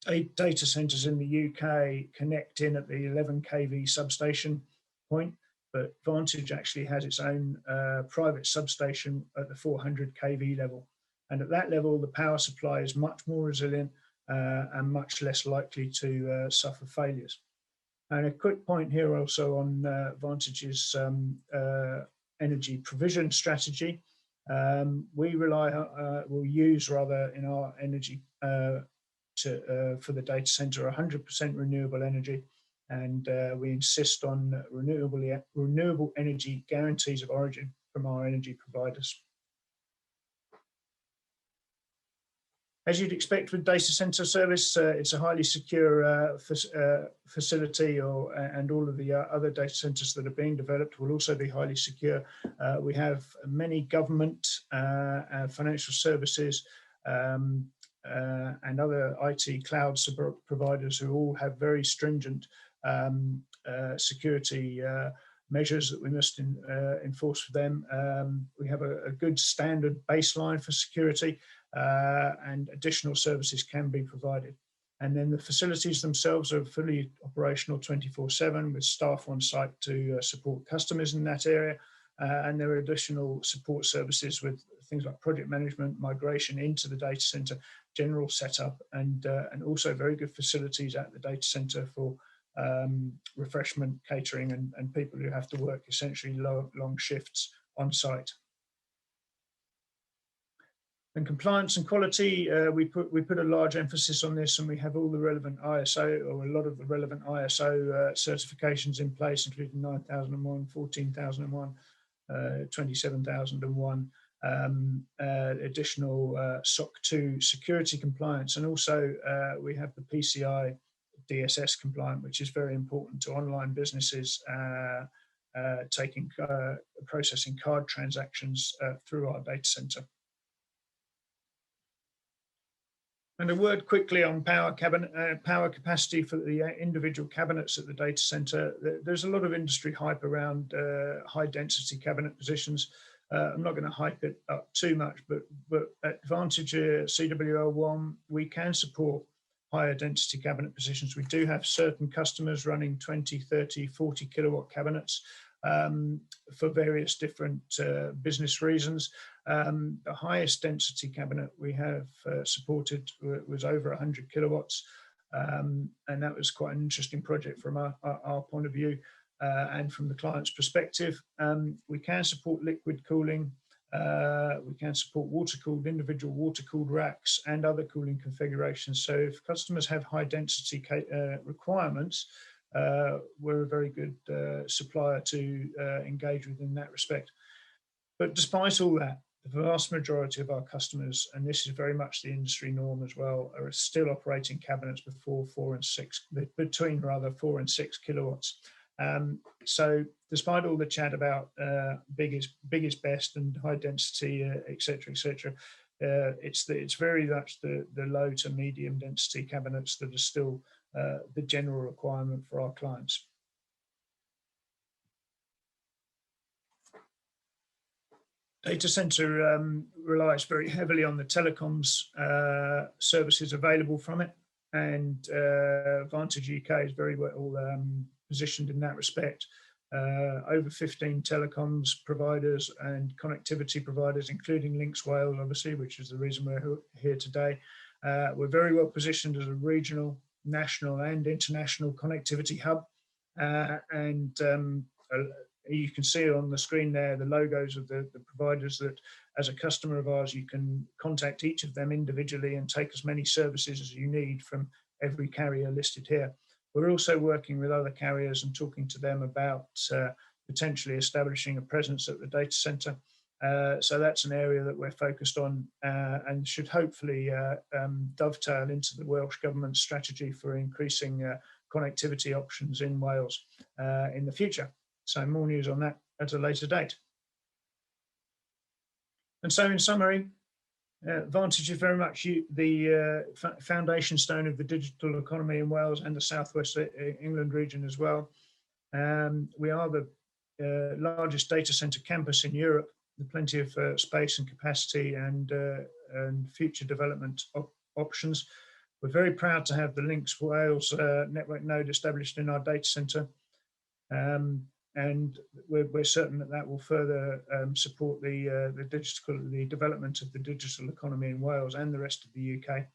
data centres in the UK connect in at the 11 kV substation point, but Vantage actually has its own private substation at the 400 kV level. And at that level, the power supply is much more resilient and much less likely to suffer failures. And a quick point here also on Vantage's energy provision strategy. We'll use rather in our energy for the data center 100% renewable energy, and we insist on renewable energy guarantees of origin from our energy providers. As you'd expect with data center service, it's a highly secure facility, and all of the other data centers that are being developed will also be highly secure. We have many government, financial services, and other IT cloud providers who all have very stringent security measures that we must enforce for them. We have a good standard baseline for security, and additional services can be provided. And then the facilities themselves are fully operational 24/7 with staff on site to support customers in that area. And there are additional support services with things like project management, migration into the data center, general setup, and also very good facilities at the data center for refreshment, catering, and people who have to work essentially long shifts on site. And compliance and quality, we put a large emphasis on this, and we have all the relevant ISO, or a lot of the relevant ISO certifications in place, including 9001, 14001, 27001, additional SOC 2 security compliance, and also we have the PCI DSS compliant, which is very important to online businesses processing card transactions through our data center. And a word quickly on power capacity for the individual cabinets at the data center. There's a lot of industry hype around high density cabinet positions. I'm not going to hype it up too much, but at Vantage CWL1, we can support higher density cabinet positions. We do have certain customers running 20, 30, 40 kilowatt cabinets for various different business reasons. The highest density cabinet we have supported was over 100 kilowatts, and that was quite an interesting project from our point of view and from the client's perspective. We can support liquid cooling, we can support individual water-cooled racks and other cooling configurations. So if customers have high density requirements, we're a very good supplier to engage with in that respect. But despite all that, the vast majority of our customers, and this is very much the industry norm as well, are still operating cabinets between 4 and 6 kilowatts. So despite all the chat about biggest best and high density, etc., it's very much the low to medium density cabinets that are still the general requirement for our clients. Data center relies very heavily on the telecoms services available from it, and Vantage UK is very well positioned in that respect. Over 15 telecoms providers and connectivity providers, including LINX Wales, obviously, which is the reason we're here today. We're very well positioned as a regional, national and international connectivity hub. You can see on the screen there the logos of the providers that, as a customer of ours, you can contact each of them individually and take as many services as you need from every carrier listed here. We're also working with other carriers and talking to them about potentially establishing a presence at the data center. So that's an area that we're focused on and should hopefully dovetail into the Welsh Government strategy for increasing connectivity options in Wales in the future. So more news on that at a later date. And so in summary, Vantage is very much the foundation stone of the digital economy in Wales and the Southwest England region as well. We are the largest data center campus in Europe, with plenty of space and capacity and future development options. We're very proud to have the LINX Wales network node established in our data center. And we're certain that will further support the development of the digital economy in Wales and the rest of the UK.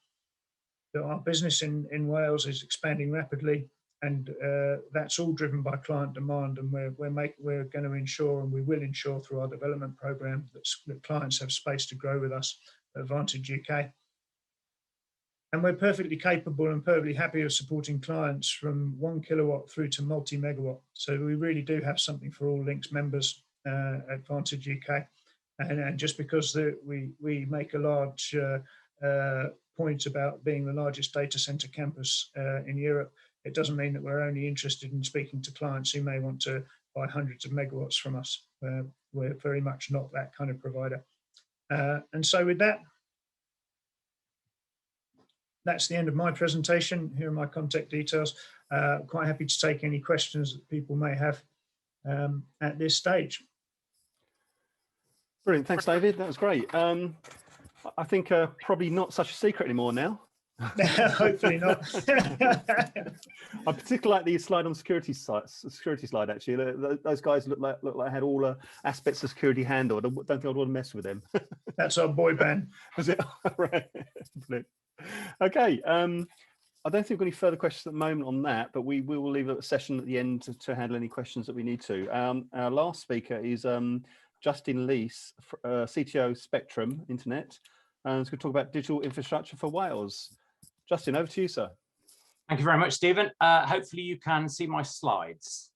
So our business in Wales is expanding rapidly, and that's all driven by client demand. And we're going to ensure, and we will ensure through our development program, that clients have space to grow with us at Vantage UK. And we're perfectly capable and perfectly happy of supporting clients from 1 kilowatt through to multi-megawatt. So we really do have something for all LINX members at Vantage UK. And just because we make a large point about being the largest data center campus in Europe, it doesn't mean that we're only interested in speaking to clients who may want to buy hundreds of megawatts from us. We're very much not that kind of provider. And so with that, that's the end of my presentation. Here are my contact details. Quite happy to take any questions that people may have at this stage. Brilliant, thanks David, that was great. I think probably not such a secret anymore now. Hopefully not. I particularly like the slide on security slide. Actually, those guys look like had all aspects of security handled. I don't think I'd want to mess with them. That's our boy band. Was it? Right. Okay. I don't think we've got any further questions at the moment on that, but we will leave a session at the end to handle any questions that we need to. Our last speaker is Justin Leese, CTOO Spectrum Internet, and he's going to talk about digital infrastructure for Wales. Justin, over to you, sir. Thank you very much, Stephen. Hopefully you can see my slides.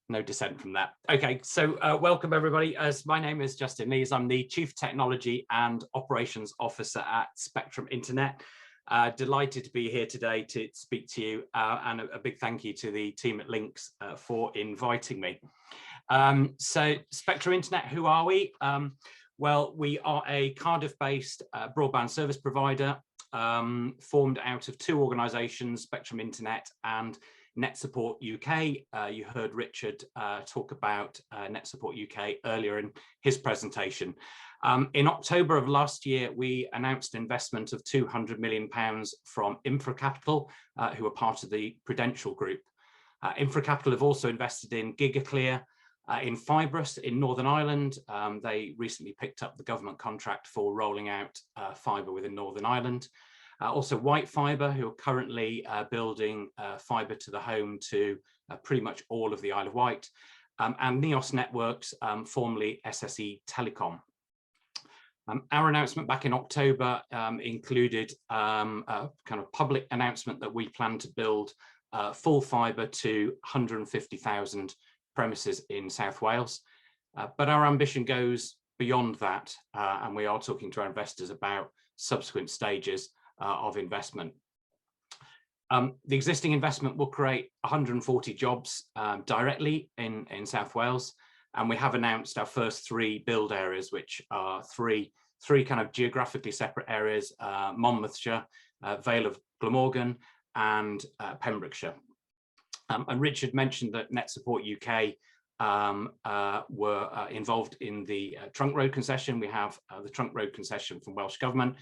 No dissent from that. Okay, so welcome everybody. My name is Justin Leese. I'm the Chief Technology and Operations Officer at Spectrum Internet. Delighted to be here today to speak to you, and a big thank you to the team at LINX for inviting me. So Spectrum Internet, who are we? Well, we are a Cardiff-based broadband service provider, formed out of two organisations, Spectrum Internet and Net Support UK. You heard Richard talk about Net Support UK earlier in his presentation. In October of last year, we announced an investment of £200 million from Infra Capital, who are part of the Prudential Group. Infra Capital have also invested in GigaClear, in Fibrous in Northern Ireland. They recently picked up the government contract for rolling out fibre within Northern Ireland. Also White Fibre, who are currently building fibre to the home to pretty much all of the Isle of Wight, and Neos Networks, formerly SSE Telecom. Our announcement back in October included a kind of public announcement that we plan to build full fibre to 150,000 premises in South Wales. But our ambition goes beyond that, and we are talking to our investors about subsequent stages of investment. The existing investment will create 140 jobs directly in South Wales, and we have announced our first 3 build areas, which are three kind of geographically separate areas: Monmouthshire, Vale of Glamorgan, and Pembrokeshire. And Richard mentioned that Net Support UK were involved in the trunk road concession. We have the trunk road concession from Welsh Government.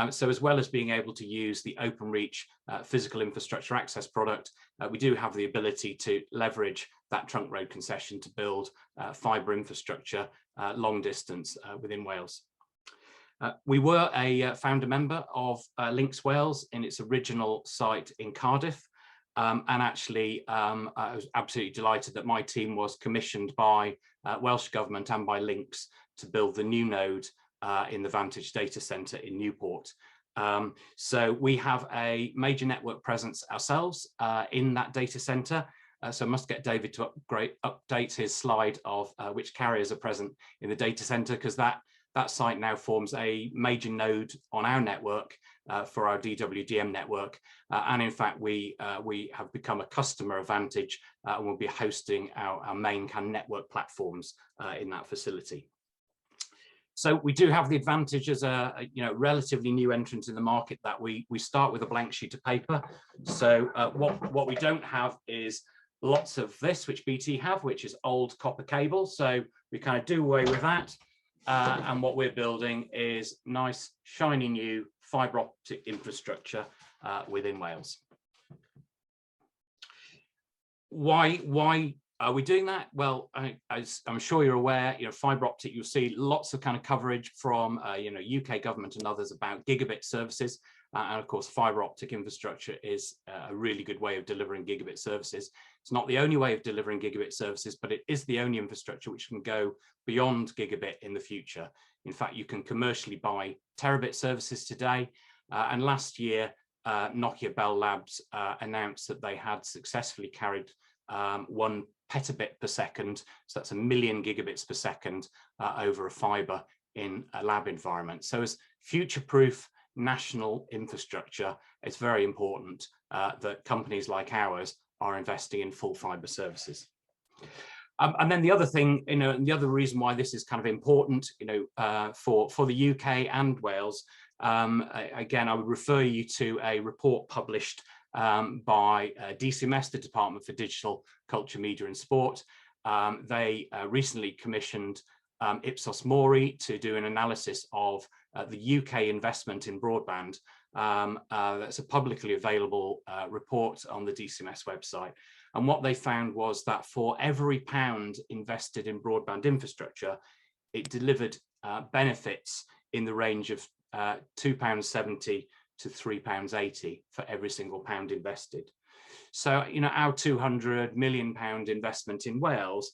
So as well as being able to use the OpenReach physical infrastructure access product, we do have the ability to leverage that trunk road concession to build fibre infrastructure long distance within Wales. We were a founder member of LINX Wales in its original site in Cardiff. And actually, I was absolutely delighted that my team was commissioned by Welsh Government and by LINX to build the new node in the Vantage data centre in Newport. So we have a major network presence ourselves in that data centre. So I must get David to update his slide of which carriers are present in the data centre, because that site now forms a major node on our network for our DWDM network. And in fact, we have become a customer of Vantage and will be hosting our main kind of network platforms in that facility. So we do have the advantage as a relatively new entrant in the market that we start with a blank sheet of paper. So what we don't have is lots of this, which BT have, which is old copper cable. So we kind of do away with that. And what we're building is nice, shiny new fibre optic infrastructure within Wales. Why are we doing that? Well, as I'm sure you're aware, fibre optic, you'll see lots of kind of coverage from UK government and others about gigabit services. And of course, fibre optic infrastructure is a really good way of delivering gigabit services. It's not the only way of delivering gigabit services, but it is the only infrastructure which can go beyond gigabit in the future. In fact, you can commercially buy terabit services today. And last year, Nokia Bell Labs announced that they had successfully carried 1 petabit per second. So that's 1 million gigabits per second over a fibre in a lab environment. So as future-proof national infrastructure, it's very important that companies like ours are investing in full fibre services. And then the other thing, and the other reason why this is kind of important, for the UK and Wales, again, I would refer you to a report published by DCMS, the Department for Digital, Culture, Media and Sport. They recently commissioned Ipsos Mori to do an analysis of the UK investment in broadband. That's a publicly available report on the DCMS website. And what they found was that for every pound invested in broadband infrastructure, it delivered benefits in the range of £2.70 to £3.80 for every single pound invested. So, our £200 million investment in Wales,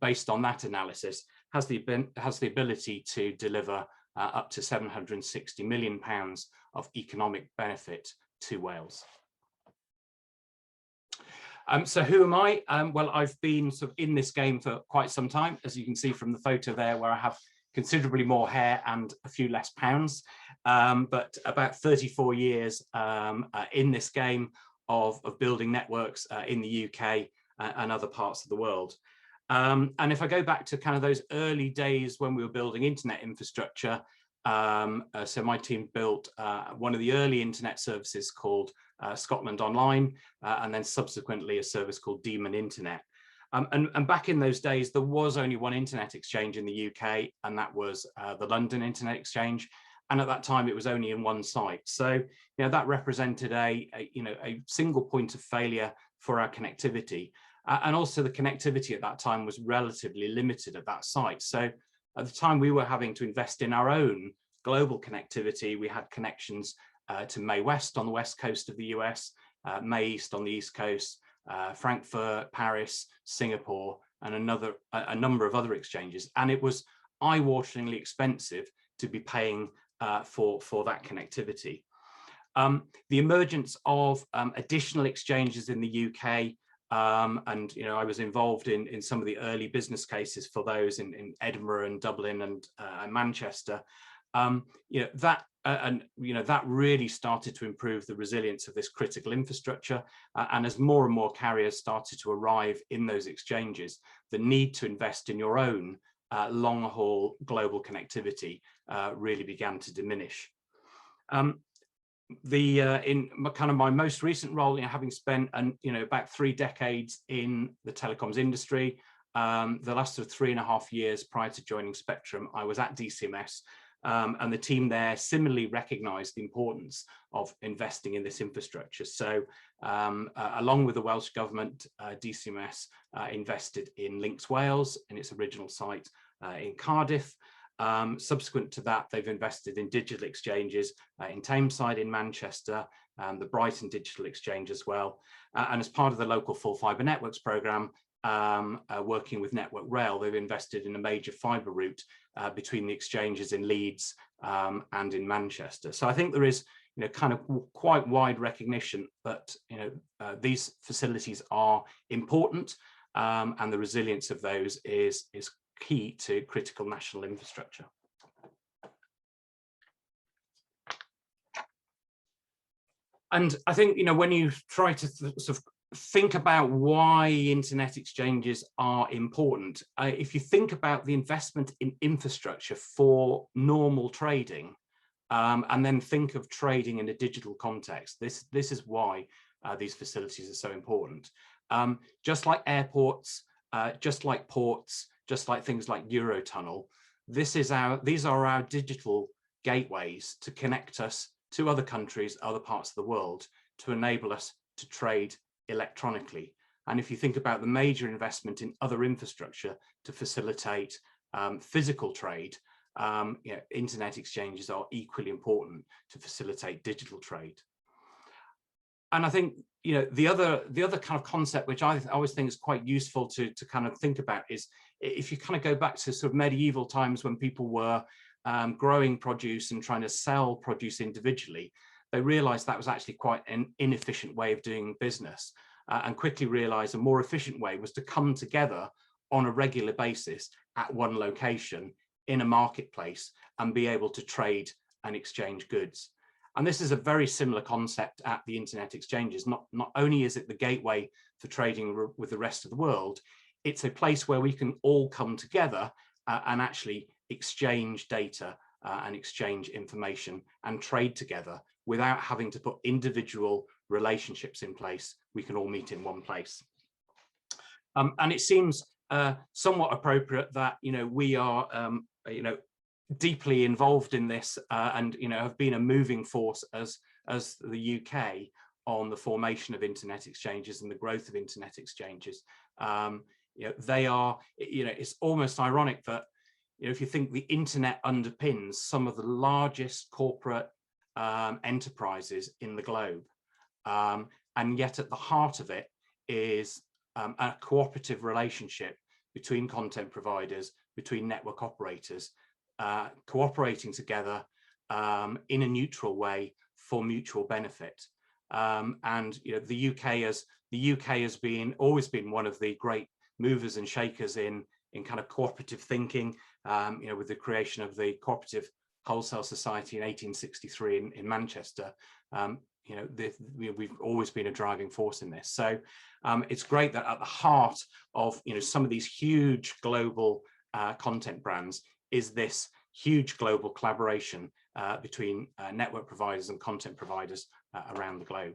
based on that analysis, has the ability to deliver up to £760 million of economic benefit to Wales. So who am I? Well, I've been sort of in this game for quite some time, as you can see from the photo there, where I have considerably more hair and a few less pounds, but about 34 years in this game of building networks in the UK and other parts of the world. And if I go back to kind of those early days when we were building internet infrastructure, so my team built one of the early internet services called Scotland Online, and then subsequently a service called Demon Internet. And back in those days, there was only one internet exchange in the UK, and that was the London Internet Exchange. And at that time, it was only in one site. So, that represented a single point of failure for our connectivity. And also the connectivity at that time was relatively limited at that site. So at the time we were having to invest in our own global connectivity. We had connections to May West on the west coast of the US, May East on the east coast, Frankfurt, Paris, Singapore, and a number of other exchanges. And it was eye-wateringly expensive to be paying for that connectivity. The emergence of additional exchanges in the UK, and I was involved in some of the early business cases for those in Edinburgh and Dublin and Manchester. That really started to improve the resilience of this critical infrastructure. And as more and more carriers started to arrive in those exchanges, the need to invest in your own long-haul global connectivity really began to diminish. In kind of my most recent role, having spent about 3 decades in the telecoms industry, the last sort of 3.5 years prior to joining Spectrum, I was at DCMS, and the team there similarly recognised the importance of investing in this infrastructure. So along with the Welsh Government, DCMS invested in LINX Wales in its original site in Cardiff. Subsequent to that, they've invested in digital exchanges in Tameside in Manchester, the Brighton Digital Exchange as well. And as part of the local full fibre networks programme, working with Network Rail, they've invested in a major fibre route between the exchanges in Leeds and in Manchester. So I think there is kind of quite wide recognition that these facilities are important, and the resilience of those is key to critical national infrastructure. And I think when you try to sort of think about why internet exchanges are important, if you think about the investment in infrastructure for normal trading, and then think of trading in a digital context, this is why these facilities are so important. Just like airports, just like ports, just like things like Eurotunnel, these are our digital gateways to connect us to other countries, other parts of the world, to enable us to trade electronically. And if you think about the major investment in other infrastructure to facilitate physical trade, internet exchanges are equally important to facilitate digital trade. And I think the other kind of concept which I always think is quite useful to kind of think about is, if you kind of go back to sort of medieval times when people were growing produce and trying to sell produce individually, they realized that was actually quite an inefficient way of doing business, and quickly realized a more efficient way was to come together on a regular basis at one location in a marketplace and be able to trade and exchange goods. And this is a very similar concept at the internet exchanges. Not only is it the gateway for trading with the rest of the world, it's a place where we can all come together and actually exchange data and exchange information and trade together without having to put individual relationships in place. We can all meet in one place. And it seems somewhat appropriate that we are deeply involved in this and have been a moving force as the UK on the formation of internet exchanges and the growth of internet exchanges. They are, it's almost ironic that if you think the internet underpins some of the largest corporate enterprises in the globe, and yet at the heart of it is a cooperative relationship between content providers, between network operators, cooperating together in a neutral way for mutual benefit. And the UK has always been one of the great movers and shakers in kind of cooperative thinking, with the creation of the Cooperative Wholesale Society in 1863 in Manchester. We've always been a driving force in this. So it's great that at the heart of some of these huge global content brands is this huge global collaboration between network providers and content providers around the globe.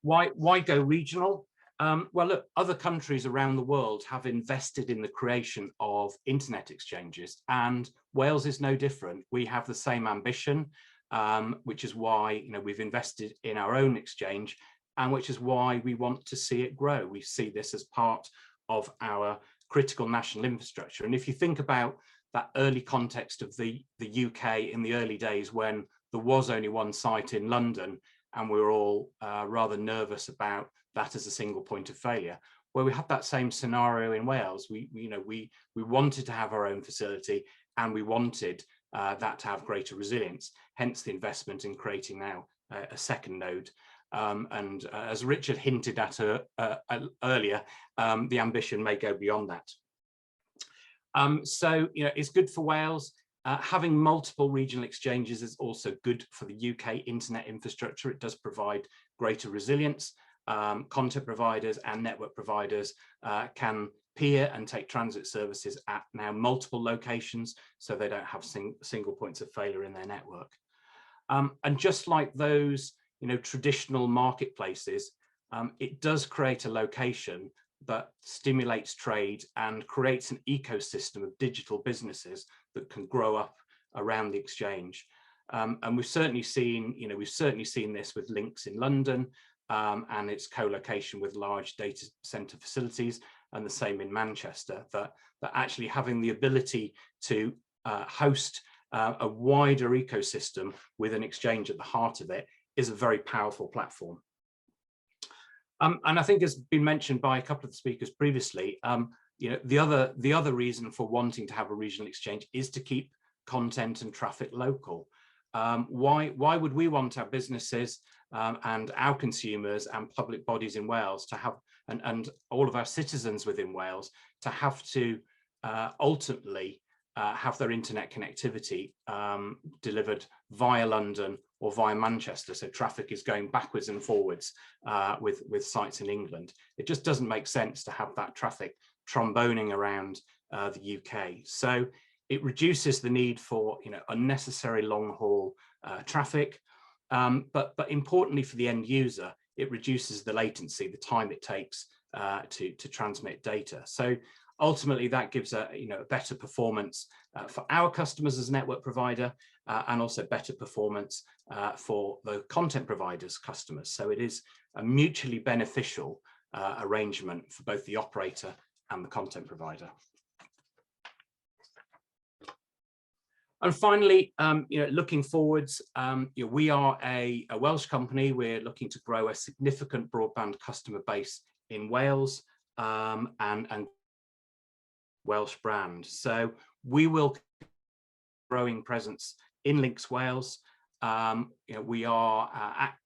Why go regional? Well, look, other countries around the world have invested in the creation of internet exchanges, and Wales is no different. We have the same ambition, which is why we've invested in our own exchange, and which is why we want to see it grow. We see this as part of our critical national infrastructure. And if you think about that early context of the UK in the early days, when there was only one site in London, and we were all rather nervous about that as a single point of failure, well, we had that same scenario in Wales. We wanted to have our own facility, and we wanted that to have greater resilience, hence the investment in creating now a second node. And as Richard hinted at earlier, the ambition may go beyond that. So it's good for Wales. Having multiple regional exchanges is also good for the UK internet infrastructure. It does provide greater resilience. Content providers and network providers can peer and take transit services at now multiple locations, so they don't have single points of failure in their network. And just like those traditional marketplaces, it does create a location that stimulates trade and creates an ecosystem of digital businesses that can grow up around the exchange. And we've certainly seen this with LINX in London and its co-location with large data center facilities, and the same in Manchester, that actually having the ability to host a wider ecosystem with an exchange at the heart of it is a very powerful platform. And I think, as been mentioned by a couple of the speakers previously, the other reason for wanting to have a regional exchange is to keep content and traffic local. Why would we want our businesses and our consumers and public bodies in Wales to have, and all of our citizens within Wales to have to ultimately have their internet connectivity delivered via London or via Manchester, so traffic is going backwards and forwards with sites in England? It just doesn't make sense to have that traffic tromboning around the UK. So it reduces the need for unnecessary long haul traffic, but importantly for the end user, it reduces the latency, the time it takes to transmit data. So ultimately, that gives a better performance for our customers as a network provider, and also better performance for the content providers' customers. So it is a mutually beneficial arrangement for both the operator and the content provider. And finally, looking forwards, we are a Welsh company. We're looking to grow a significant broadband customer base in Wales and Welsh brand. So we will growing presence in LINX Wales. We are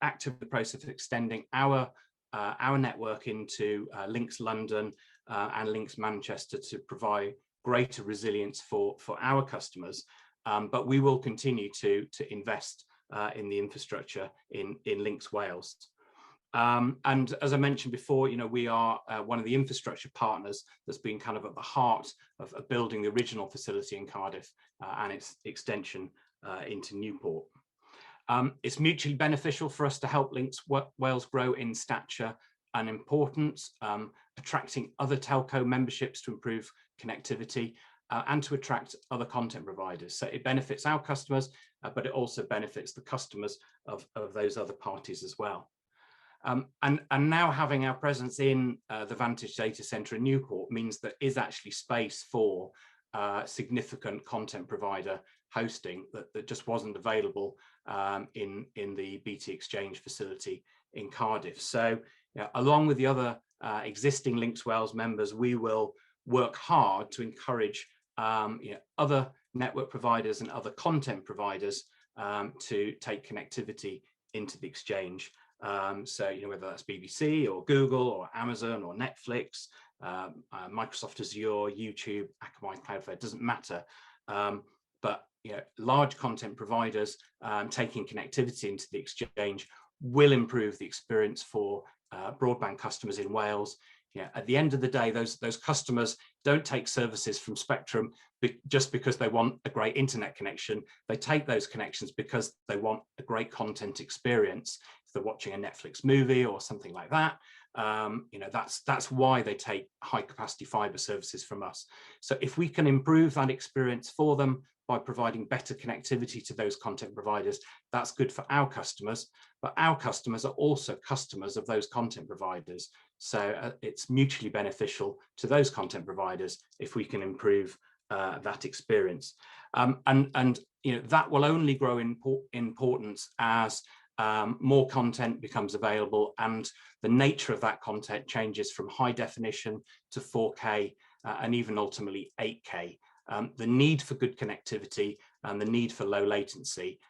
active in the process of extending our network into LINX London and LINX Manchester to provide greater resilience for our customers. But we will continue to invest in the infrastructure in LINX Wales. And as I mentioned before, we are one of the infrastructure partners that's been kind of at the heart of building the original facility in Cardiff and its extension into Newport. It's mutually beneficial for us to help LINX Wales grow in stature and importance, attracting other telco memberships to improve connectivity and to attract other content providers. So it benefits our customers, but it also benefits the customers of those other parties as well. And now having our presence in the Vantage data center in Newport means there is actually space for significant content provider hosting that just wasn't available in the BT Exchange facility in Cardiff. So along with the other existing LINX Wales members, we will work hard to encourage other network providers and other content providers to take connectivity into the exchange. So whether that's BBC or Google or Amazon or Netflix, Microsoft Azure, YouTube, Akamai, Cloudflare, doesn't matter. But large content providers taking connectivity into the exchange will improve the experience for broadband customers in Wales. At the end of the day, those customers don't take services from Spectrum just because they want a great internet connection. They take those connections because they want a great content experience. If they're watching a Netflix movie or something like that, that's why they take high capacity fiber services from us. So if we can improve that experience for them by providing better connectivity to those content providers, that's good for our customers, but our customers are also customers of those content providers. So it's mutually beneficial to those content providers if we can improve that experience. And that will only grow in importance as more content becomes available and the nature of that content changes from high definition to 4K and even ultimately 8K. The need for good connectivity and the need for low latency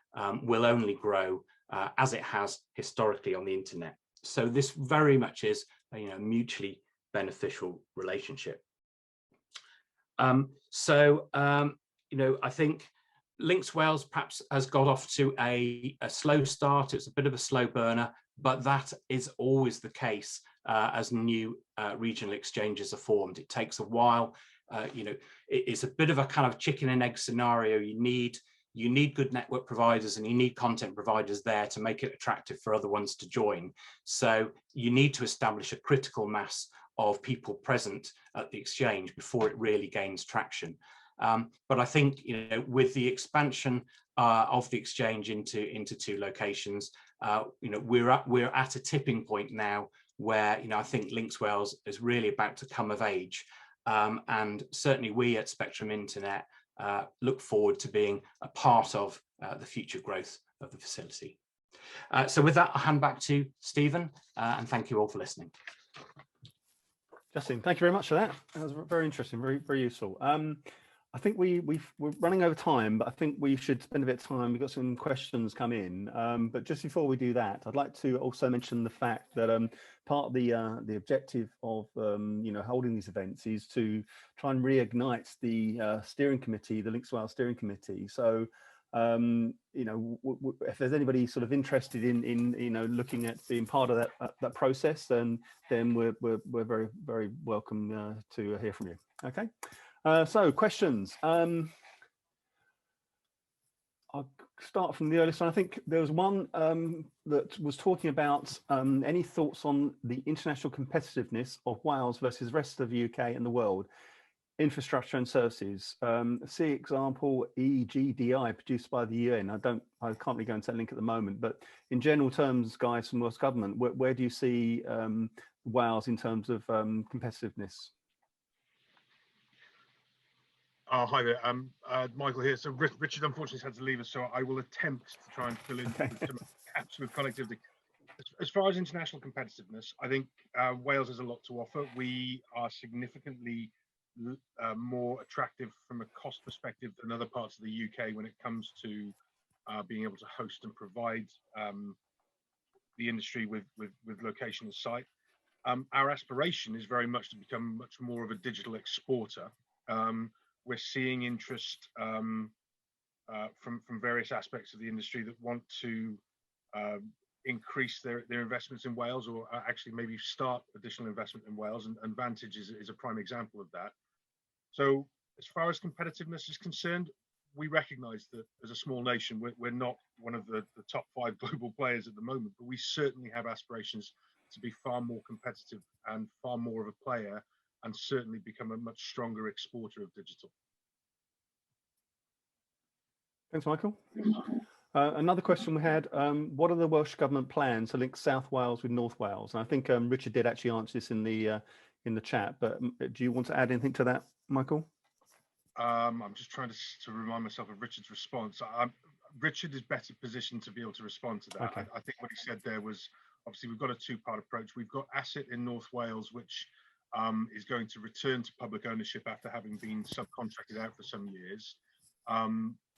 will only grow as it has historically on the internet. So this very much is a mutually beneficial relationship. I think LINX Wales perhaps has got off to a slow start. It's a bit of a slow burner, but that is always the case as new regional exchanges are formed. It takes a while. It's a bit of a kind of chicken and egg scenario. You need good network providers and you need content providers there to make it attractive for other ones to join. So you need to establish a critical mass of people present at the exchange before it really gains traction. But I think with the expansion of the exchange into 2 locations, we're at a tipping point now where I think LINX Wales is really about to come of age. And certainly we at Spectrum Internet look forward to being a part of the future growth of the facility. So with that, I'll hand back to Stephen, and thank you all for listening. Justin, thank you very much for that. That was very interesting, very, very useful. I think we're running over time, but I think we should spend a bit of time. We've got some questions come in, but just before we do that, I'd like to also mention the fact that part of the objective of holding these events is to try and reignite the steering committee, the LINX Wales steering committee. So if there's anybody sort of interested in looking at being part of that process, then we're very, very welcome to hear from you. Okay. So questions. I'll start from the earliest one. I think there was one that was talking about any thoughts on the international competitiveness of Wales versus the rest of the UK and the world, infrastructure and services. See example EGDI produced by the UN. I can't really go into that link at the moment, but in general terms, guys from Welsh Government, where do you see Wales in terms of competitiveness? Hi there, Michael here. So Richard unfortunately had to leave us, so I will attempt to try and fill in some gaps with connectivity. As far as international competitiveness, I think Wales has a lot to offer. We are significantly more attractive from a cost perspective than other parts of the UK when it comes to being able to host and provide the industry with location and site. Our aspiration is very much to become much more of a digital exporter. We're seeing interest from various aspects of the industry that want to increase their investments in Wales, or actually maybe start additional investment in Wales, and Vantage is a prime example of that. So as far as competitiveness is concerned, we recognize that as a small nation, we're not one of the top 5 global players at the moment, but we certainly have aspirations to be far more competitive and far more of a player, and certainly become a much stronger exporter of digital. Thanks, Michael. Another question we had, what are the Welsh Government plans to link South Wales with North Wales? And I think Richard did actually answer this in the chat, but do you want to add anything to that, Michael? I'm just trying to remind myself of Richard's response. Richard is better positioned to be able to respond to that. Okay. I think what he said there was, obviously we've got a 2-part approach. We've got asset in North Wales, which is going to return to public ownership after having been subcontracted out for some years.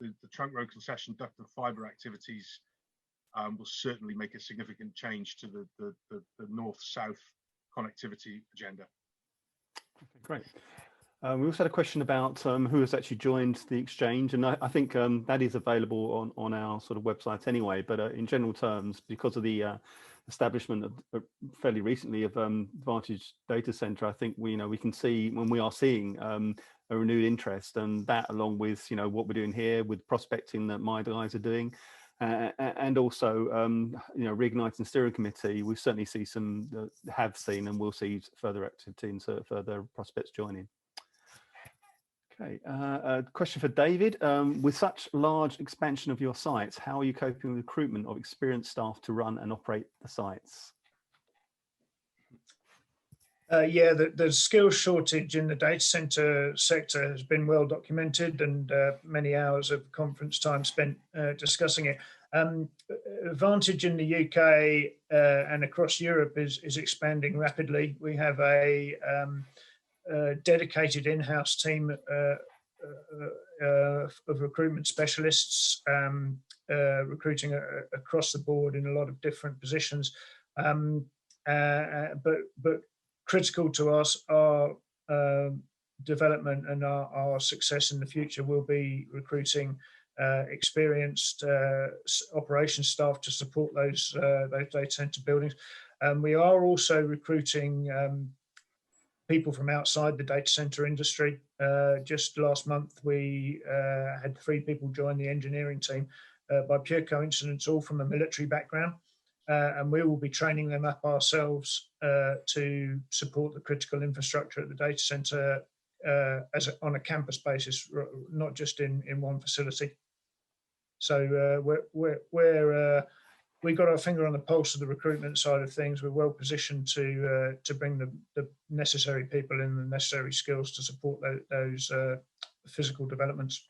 The trunk road concession, duct and fibre activities will certainly make a significant change to the north-south connectivity agenda. Okay, great. We also had a question about who has actually joined the exchange, and I think that is available on our sort of website anyway. But in general terms, because of the establishment of fairly recently of Vantage Data Center, I think we can see when we are seeing a renewed interest, and that along with what we're doing here with prospecting that my guys are doing, and also reigniting steering committee, we certainly see have seen and will see further activity and further prospects joining. Okay, a question for David. With such large expansion of your sites, how are you coping with recruitment of experienced staff to run and operate the sites? Yeah, the skills shortage in the data center sector has been well documented, and many hours of conference time spent discussing it. Vantage in the UK and across Europe is expanding rapidly. We have a dedicated in-house team of recruitment specialists, recruiting across the board in a lot of different positions. But critical to us, our development and our success in the future will be recruiting experienced operations staff to support those data center buildings. We are also recruiting people from outside the data center industry. Just last month, we had 3 people join the engineering team by pure coincidence, all from a military background. And we will be training them up ourselves to support the critical infrastructure at the data center on a campus basis, not just in one facility. So we've got our finger on the pulse of the recruitment side of things. We're well positioned to bring the necessary people in, the necessary skills to support those physical developments.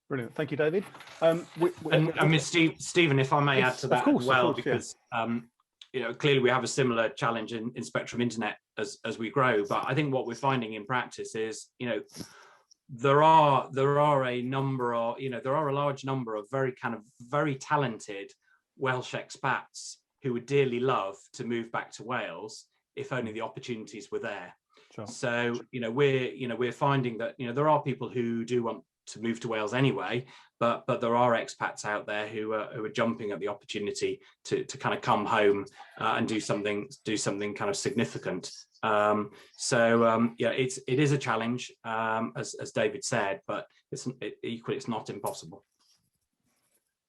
Brilliant, thank you, David. And Stephen, if I may add to that as well, because clearly we have a similar challenge in Spectrum Internet as we grow. But I think what we're finding in practice is, there are a large number of very talented Welsh expats who would dearly love to move back to Wales if only the opportunities were there. Sure. So we're finding that there are people who do want to move to Wales anyway, but there are expats out there who are jumping at the opportunity to kind of come home and do something kind of significant. It is a challenge, as David said, but equally it's not impossible.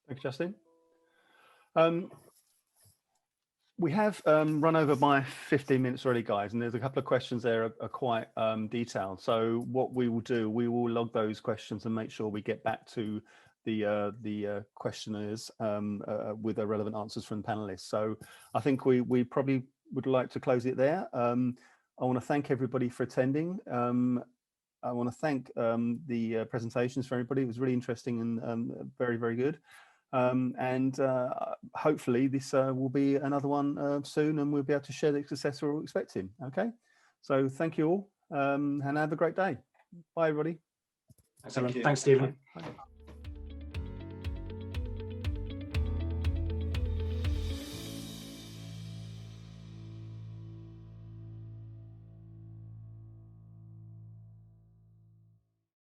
Thanks, Justin. We have run over by 15 minutes already, guys, and there's a couple of questions there are quite detailed. So what we will do, we will log those questions and make sure we get back to the questioners with the relevant answers from the panelists. So I think we probably would like to close it there. I want to thank everybody for attending. I want to thank the presentations for everybody. It was really interesting and very, very good. Hopefully this will be another one soon, and we'll be able to share the success we're all expecting. Okay, so thank you all, and have a great day. Bye, everybody. Thanks, Stephen. Bye.